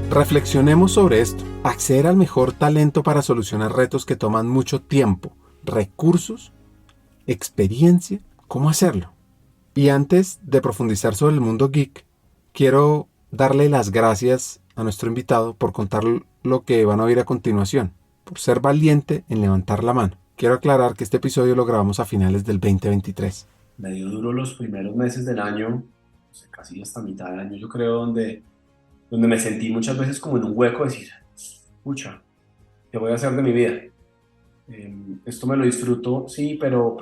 Reflexionemos sobre esto. Acceder al mejor talento para solucionar retos que toman mucho tiempo, recursos, experiencia. ¿Cómo hacerlo? Y antes de profundizar sobre el mundo geek, quiero darle las gracias a nuestro invitado por contar lo que van a oír a continuación, por ser valiente en levantar la mano. Quiero aclarar que este episodio lo grabamos a finales del 2023. Me dio duro los primeros meses del año, no sé, casi hasta mitad del año, yo creo, donde me sentí muchas veces como en un hueco, decir, pucha, ¿qué voy a hacer de mi vida? Esto me lo disfruto, sí, pero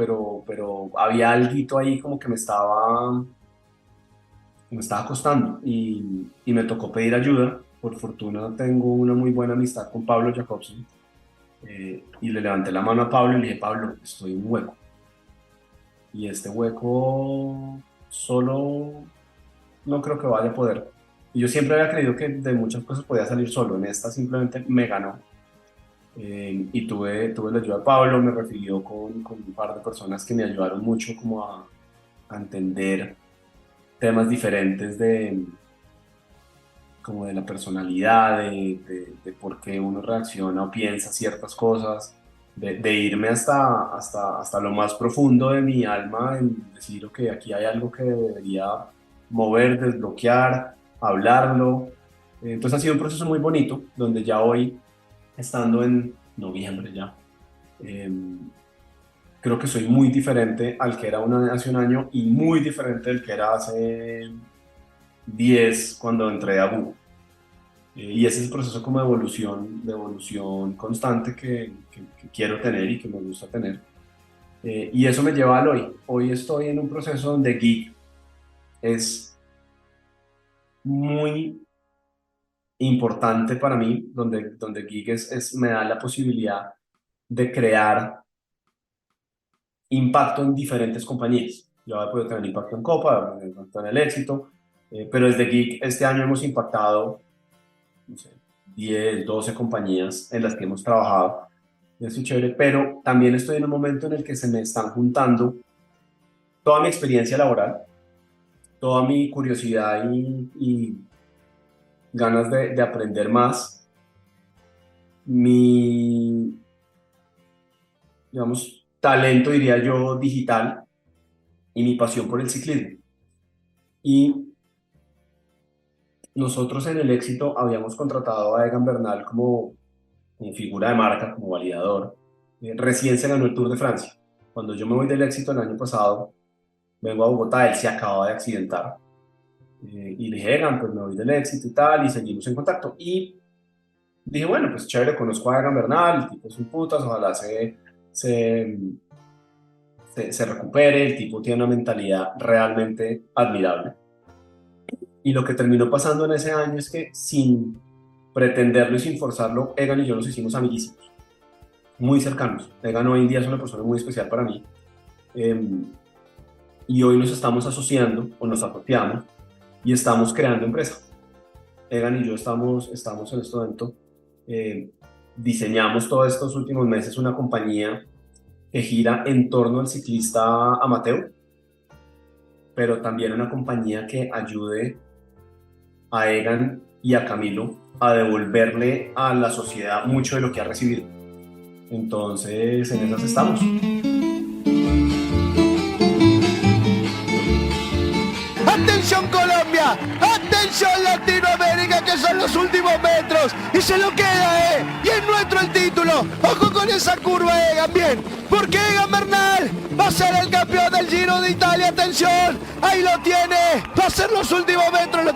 había alguito ahí como que me estaba costando, y me tocó pedir ayuda. Por fortuna tengo una muy buena amistad con Pablo Jacobson, y le levanté la mano a Pablo y le dije, Pablo, estoy en un hueco, y este hueco solo no creo que vaya a poder. Y yo siempre había creído que de muchas cosas podía salir solo. En esta simplemente me ganó. Y tuve la ayuda de Pablo, me refirió con un par de personas que me ayudaron mucho como a entender temas diferentes como de la personalidad, de por qué uno reacciona o piensa ciertas cosas, de irme hasta lo más profundo de mi alma, en decir, ok, aquí hay algo que debería mover, desbloquear, hablarlo. Entonces ha sido un proceso muy bonito, donde ya hoy, estando en noviembre ya, creo que soy muy diferente al que era hace un año, y muy diferente del que era hace 10 cuando entré a Google. Y ese es el proceso como de evolución constante que quiero tener y que me gusta tener. Y eso me lleva al hoy. Hoy estoy en un proceso donde Geek es muy importante para mí, donde Geek me da la posibilidad de crear impacto en diferentes compañías. Yo he podido tener impacto en Copa, impacto en el éxito, pero desde Geek este año hemos impactado, no sé, 10, 12 compañías en las que hemos trabajado. Eso es chévere, pero también estoy en un momento en el que se me están juntando toda mi experiencia laboral, toda mi curiosidad y ganas de aprender más, mi, digamos, talento, diría yo, digital, y mi pasión por el ciclismo. Y nosotros en el éxito habíamos contratado a Egan Bernal como figura de marca, como validador. Recién se ganó el Tour de Francia. Cuando yo me voy del éxito el año pasado, vengo a Bogotá, él se acaba de accidentar. Y le dije, Egan, pues me voy del éxito y tal, y seguimos en contacto. Y dije, bueno, pues chévere, conozco a Egan Bernal, el tipo es un putas, ojalá se recupere, el tipo tiene una mentalidad realmente admirable. Y lo que terminó pasando en ese año es que sin pretenderlo y sin forzarlo, Egan y yo nos hicimos amiguísimos, muy cercanos. Egan hoy en día es una persona muy especial para mí. Y hoy nos estamos asociando, o nos asociamos, y estamos creando empresa. Egan y yo estamos en este momento, diseñamos todos estos últimos meses una compañía que gira en torno al ciclista amateur, pero también una compañía que ayude a Egan y a Camilo a devolverle a la sociedad mucho de lo que ha recibido. Entonces, en esas estamos. ¡Atención Colombia! ¡Atención Latinoamérica, que son los últimos metros! Y se lo queda, y es nuestro el título. ¡Ojo con esa curva, Egan! Bien, porque Egan Bernal va a ser el campeón del Giro de Italia. ¡Atención! Ahí lo tiene. Va a ser los últimos metros, lo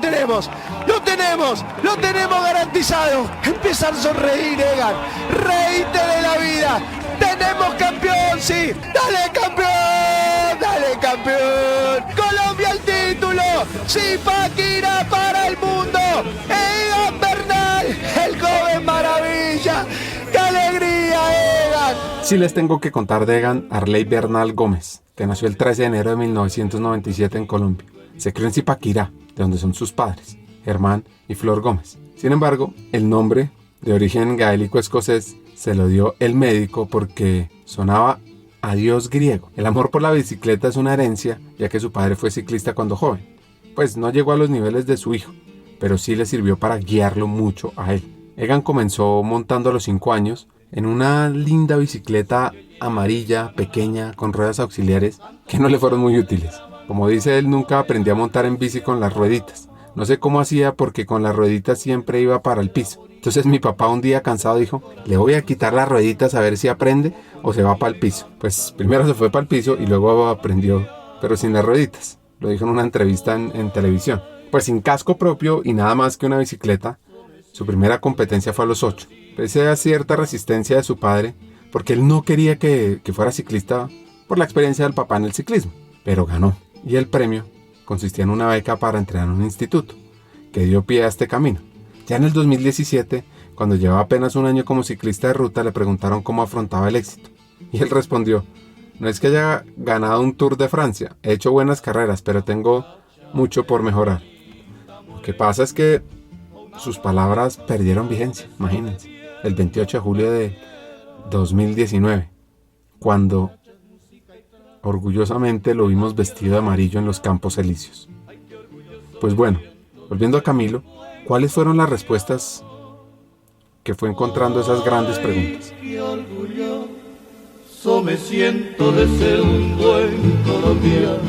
tenemos garantizado. Empieza a sonreír, Egan. Reíte de la vida. ¡Tenemos campeón, sí! ¡Dale, campeón! ¡Dale, campeón! ¡Colombia el título! ¡Zipaquirá para el mundo! ¡Egan Bernal! ¡El joven maravilla! ¡Qué alegría, Egan! Sí les tengo que contar de Egan Arley Bernal Gómez, que nació el 13 de enero de 1997 en Colombia. Se crió en Zipaquirá, de donde son sus padres, Germán y Flor Gómez. Sin embargo, el nombre, de origen gaélico escocés, se lo dio el médico porque sonaba a dios griego. El amor por la bicicleta es una herencia, ya que su padre fue ciclista cuando joven. Pues no llegó a los niveles de su hijo, pero sí le sirvió para guiarlo mucho a él. Egan comenzó montando a los 5 años en una linda bicicleta amarilla, pequeña, con ruedas auxiliares, que no le fueron muy útiles. Como dice él, nunca aprendió a montar en bici con las rueditas. No sé cómo hacía porque con las rueditas siempre iba para el piso. Entonces mi papá un día cansado dijo, le voy a quitar las rueditas a ver si aprende o se va para el piso. Pues primero se fue para el piso y luego aprendió, pero sin las rueditas. Lo dijo en una entrevista en televisión. Pues sin casco propio y nada más que una bicicleta, su primera competencia fue a los 8. Pese a cierta resistencia de su padre, porque él no quería que fuera ciclista por la experiencia del papá en el ciclismo. Pero ganó. Y el premio consistía en una beca para entrenar en un instituto, que dio pie a este camino. Ya en el 2017, cuando llevaba apenas un año como ciclista de ruta, le preguntaron cómo afrontaba el éxito. Y él respondió, no es que haya ganado un Tour de Francia, he hecho buenas carreras, pero tengo mucho por mejorar. Lo que pasa es que sus palabras perdieron vigencia, imagínense, el 28 de julio de 2019, cuando orgullosamente lo vimos vestido de amarillo en los Campos Elíseos. Pues bueno, volviendo a Camilo, ¿cuáles fueron las respuestas que fue encontrando esas grandes preguntas? Qué orgulloso me siento de ser un buen colombiano.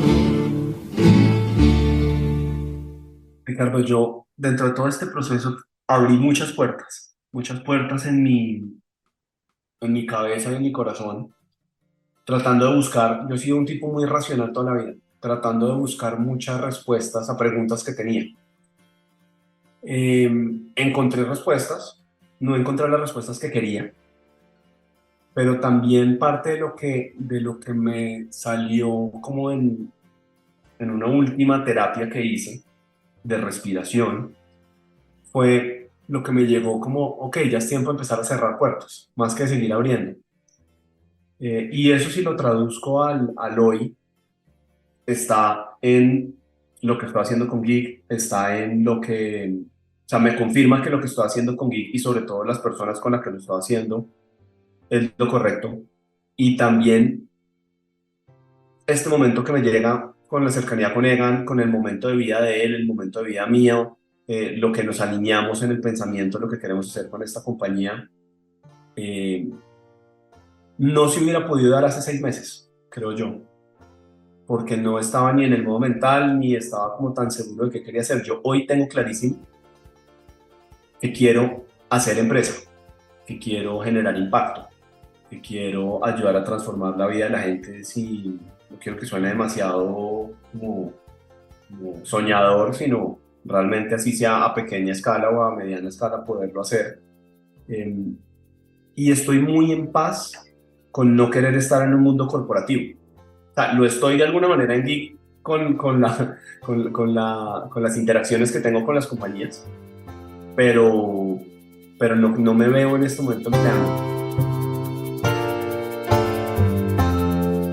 Ricardo, yo dentro de todo este proceso abrí muchas puertas en mi cabeza y en mi corazón, tratando de buscar. Yo he sido un tipo muy racional toda la vida, tratando de buscar muchas respuestas a preguntas que tenía. Encontré respuestas, no encontré las respuestas que quería, pero también parte de lo que me salió como en una última terapia que hice de respiración fue lo que me llegó como, ok, ya es tiempo de empezar a cerrar puertas, más que seguir abriendo. Y eso, si lo traduzco al hoy, está en lo que estoy haciendo con Geek, está en lo que, o sea, me confirma que lo que estoy haciendo con Geek y sobre todo las personas con las que lo estoy haciendo es lo correcto. Y también este momento que me llega con la cercanía con Egan, con el momento de vida de él, el momento de vida mío, lo que nos alineamos en el pensamiento, lo que queremos hacer con esta compañía, no se hubiera podido dar hace 6 meses, creo yo, porque no estaba ni en el modo mental, ni estaba como tan seguro de qué quería hacer. Yo hoy tengo clarísimo que quiero hacer empresa, que quiero generar impacto, que quiero ayudar a transformar la vida de la gente si no quiero que suene demasiado como soñador, sino realmente así sea a pequeña escala o a mediana escala poderlo hacer. Y estoy muy en paz con no querer estar en un mundo corporativo. O sea, lo estoy de alguna manera en Geek con las interacciones que tengo con las compañías, pero no me veo en este momento empleando.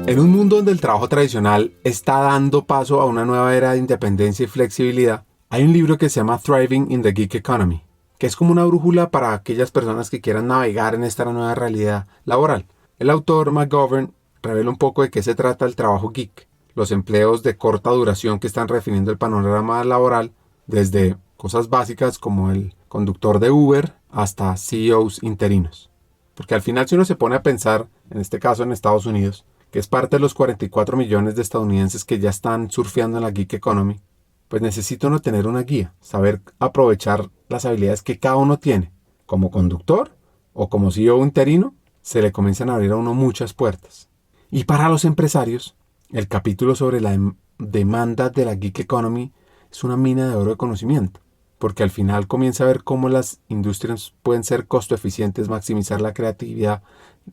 En un mundo donde el trabajo tradicional está dando paso a una nueva era de independencia y flexibilidad, hay un libro que se llama Thriving in the Gig Economy, que es como una brújula para aquellas personas que quieran navegar en esta nueva realidad laboral. El autor McGovern revela un poco de qué se trata el trabajo geek, los empleos de corta duración que están redefiniendo el panorama laboral, desde cosas básicas como el conductor de Uber hasta CEOs interinos. Porque al final, si uno se pone a pensar, en este caso en Estados Unidos, que es parte de los 44 millones de estadounidenses que ya están surfeando en la gig economy, pues necesita uno tener una guía, saber aprovechar las habilidades que cada uno tiene. Como conductor o como CEO interino, se le comienzan a abrir a uno muchas puertas. Y para los empresarios, el capítulo sobre la demanda de la gig economy es una mina de oro de conocimiento, porque al final comienza a ver cómo las industrias pueden ser costo eficientes, maximizar la creatividad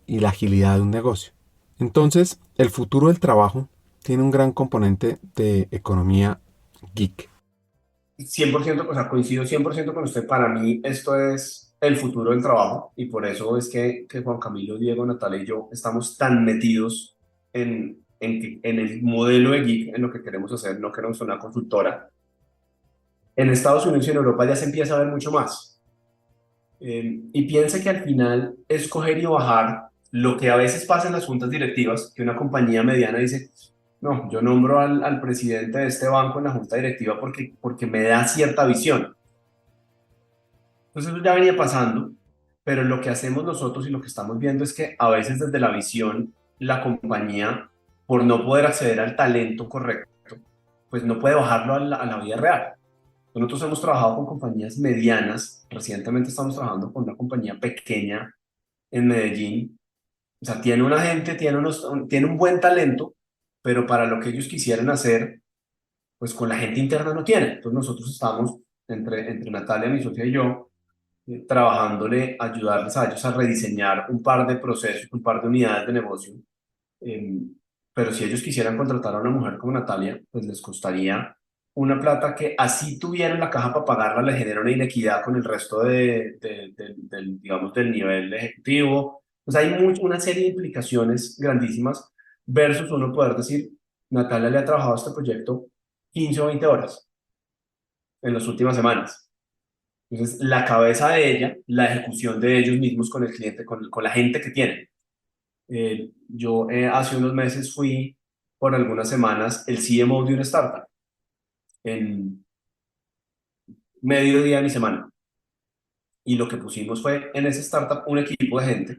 y la agilidad de un negocio. Entonces, el futuro del trabajo tiene un gran componente de economía geek. 100%, o sea, coincido 100% con usted. Para mí esto es el futuro del trabajo y por eso es que Juan Camilo, Diego, Natalia y yo estamos tan metidos en el modelo de geek, en lo que queremos hacer. No queremos ser una consultora. En Estados Unidos y en Europa ya se empieza a ver mucho más. Y piense que al final es coger y bajar lo que a veces pasa en las juntas directivas, que una compañía mediana dice, no, yo nombro al presidente de este banco en la junta directiva porque me da cierta visión. Entonces eso ya venía pasando, pero lo que hacemos nosotros y lo que estamos viendo es que a veces desde la visión, la compañía, por no poder acceder al talento correcto, pues no puede bajarlo a la vida real. Nosotros hemos trabajado con compañías medianas, recientemente estamos trabajando con una compañía pequeña en Medellín. O sea, tiene una gente, tiene un buen talento, pero para lo que ellos quisieran hacer, pues con la gente interna no tiene. Entonces nosotros estamos, entre Natalia, mi socia y yo, trabajándole, ayudarles a ellos a rediseñar un par de procesos, un par de unidades de negocio. Pero si ellos quisieran contratar a una mujer como Natalia, pues les costaría una plata que así tuvieran la caja para pagarla, le genera una inequidad con el resto digamos, del nivel ejecutivo. O sea, hay una serie de implicaciones grandísimas versus uno poder decir, Natalia le ha trabajado a este proyecto 15 o 20 horas en las últimas semanas. Entonces, la cabeza de ella, la ejecución de ellos mismos con el cliente, con la gente que tienen. Yo hace unos meses fui por algunas semanas el CMO de una startup en medio día de mi semana. Y lo que pusimos fue en esa startup un equipo de gente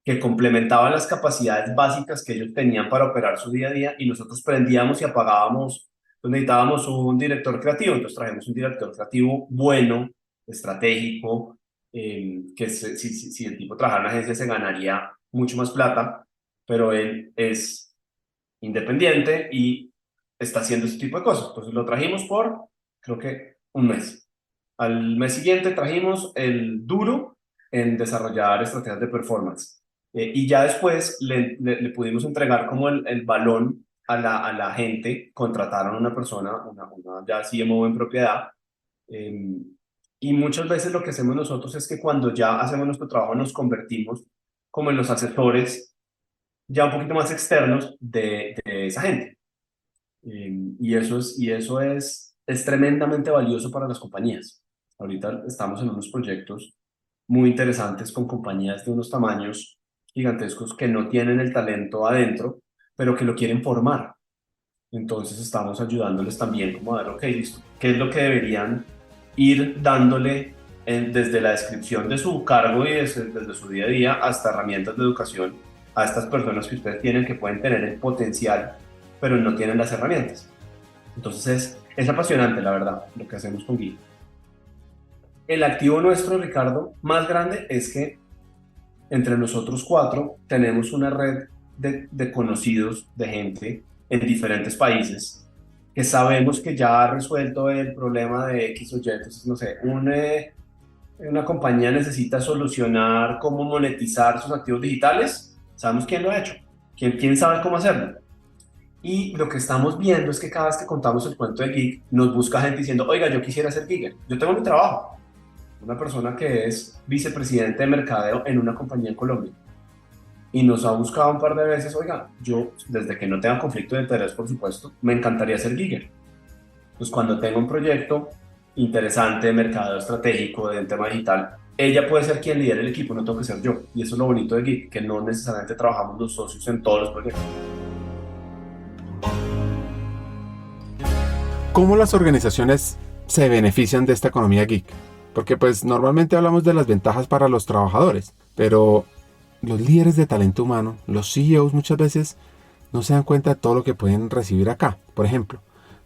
que complementaba las capacidades básicas que ellos tenían para operar su día a día y nosotros prendíamos y apagábamos. Entonces necesitábamos un director creativo, entonces trajimos un director creativo bueno, estratégico, que si el tipo trabajara en una agencia se ganaría mucho más plata, pero él es independiente y está haciendo ese tipo de cosas. Entonces lo trajimos por, creo que, un mes. Al mes siguiente trajimos el duro en desarrollar estrategias de performance. Y ya después le pudimos entregar como el balón a la gente, contrataron a una persona, una ya CMO en propiedad, y muchas veces lo que hacemos nosotros es que cuando ya hacemos nuestro trabajo nos convertimos como en los asesores ya un poquito más externos de esa gente. Y eso es tremendamente valioso para las compañías. Ahorita estamos en unos proyectos muy interesantes con compañías de unos tamaños gigantescos que no tienen el talento adentro, pero que lo quieren formar. Entonces estamos ayudándoles también como a ver, ok, listo, ¿qué es lo que deberían ir dándole desde la descripción de su cargo y desde su día a día hasta herramientas de educación a estas personas que ustedes tienen que pueden tener el potencial, pero no tienen las herramientas? Entonces es apasionante, la verdad, lo que hacemos con Guía. El activo nuestro, Ricardo, más grande es que entre nosotros 4 tenemos una red de conocidos, de gente en diferentes países, que sabemos que ya ha resuelto el problema de X o Y. Entonces, no sé, una compañía necesita solucionar cómo monetizar sus activos digitales, sabemos quién lo ha hecho, quién sabe cómo hacerlo. Y lo que estamos viendo es que cada vez que contamos el cuento de Geek, nos busca gente diciendo, oiga, yo quisiera ser Giger, yo tengo mi trabajo. Una persona que es vicepresidente de mercadeo en una compañía en Colombia. Y nos ha buscado un par de veces, oiga, yo, desde que no tenga conflicto de interés, por supuesto, me encantaría ser Giger. Pues cuando tenga un proyecto interesante de mercado estratégico, de tema digital, ella puede ser quien lidere el equipo, no tengo que ser yo. Y eso es lo bonito de Geek, que no necesariamente trabajamos los socios en todos los proyectos. ¿Cómo las organizaciones se benefician de esta economía geek? Porque pues normalmente hablamos de las ventajas para los trabajadores, pero los líderes de talento humano, los CEOs muchas veces no se dan cuenta de todo lo que pueden recibir acá. Por ejemplo,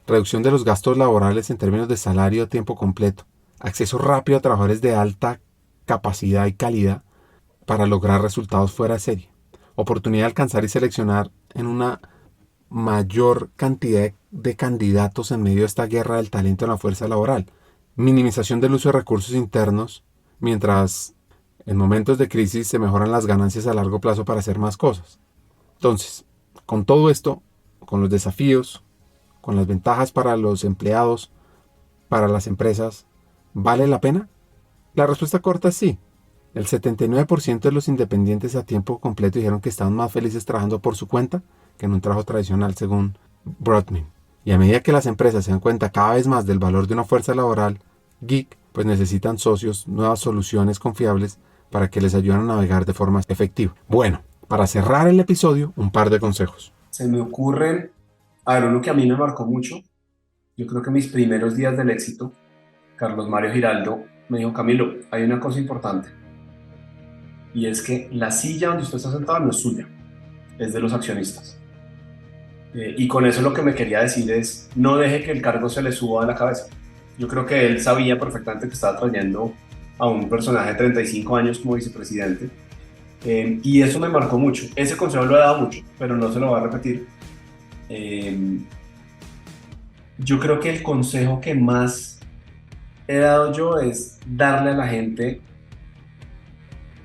reducción de los gastos laborales en términos de salario a tiempo completo, acceso rápido a trabajadores de alta capacidad y calidad para lograr resultados fuera de serie, oportunidad de alcanzar y seleccionar en una mayor cantidad de candidatos en medio de esta guerra del talento en la fuerza laboral, minimización del uso de recursos internos, mientras en momentos de crisis se mejoran las ganancias a largo plazo para hacer más cosas. Entonces, con todo esto, con los desafíos, con las ventajas para los empleados, para las empresas, ¿vale la pena? La respuesta corta es sí. El 79% de los independientes a tiempo completo dijeron que estaban más felices trabajando por su cuenta que en un trabajo tradicional, según Broadman. Y a medida que las empresas se dan cuenta cada vez más del valor de una fuerza laboral geek, pues necesitan socios, nuevas soluciones confiables para que les ayuden a navegar de forma efectiva. Bueno, para cerrar el episodio, un par de consejos. Se me ocurren, uno que a mí me marcó mucho. Yo creo que mis primeros días del éxito, Carlos Mario Giraldo me dijo, Camilo, hay una cosa importante. Y es que la silla donde usted está sentado no es suya, es de los accionistas. Y con eso lo que me quería decir es, no deje que el cargo se le suba a la cabeza. Yo creo que él sabía perfectamente que estaba trayendo a un personaje de 35 años como vicepresidente. Y eso me marcó mucho. Ese consejo lo he dado mucho, pero no se lo voy a repetir. Yo creo que el consejo que más he dado yo es darle a la gente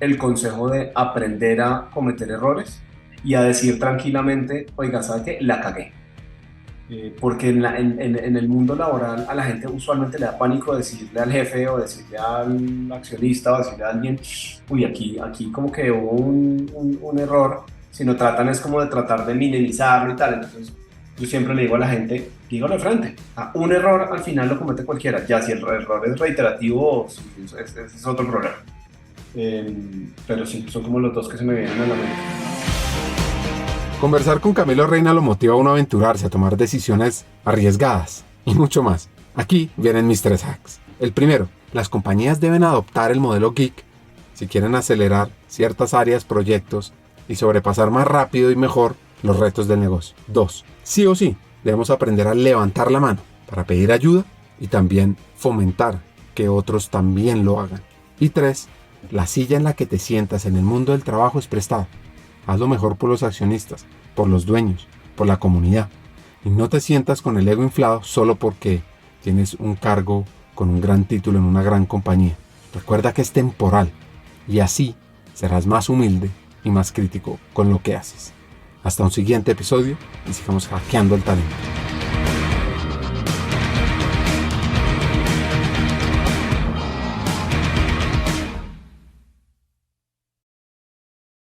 el consejo de aprender a cometer errores y a decir tranquilamente, oiga, ¿sabe qué? La cagué. Porque en el mundo laboral a la gente usualmente le da pánico decirle al jefe o decirle al accionista o decirle a alguien, uy, aquí como que hubo un error, sino tratan es como de tratar de minimizarlo y tal. Entonces yo siempre le digo a la gente, dígalo de frente, un error al final lo comete cualquiera, ya si el error es reiterativo, ese es otro problema. Pero sí, son como los dos que se me vienen a la mente. Conversar con Camilo Reina lo motiva a uno a aventurarse, a tomar decisiones arriesgadas y mucho más. Aquí vienen mis 3 hacks. El primero, las compañías deben adoptar el modelo geek si quieren acelerar ciertas áreas, proyectos y sobrepasar más rápido y mejor los retos del negocio. 2, sí o sí, debemos aprender a levantar la mano para pedir ayuda y también fomentar que otros también lo hagan. Y 3, la silla en la que te sientas en el mundo del trabajo es prestada. Hazlo mejor por los accionistas, por los dueños, por la comunidad. Y no te sientas con el ego inflado solo porque tienes un cargo con un gran título en una gran compañía. Recuerda que es temporal y así serás más humilde y más crítico con lo que haces. Hasta un siguiente episodio y sigamos hackeando el talento.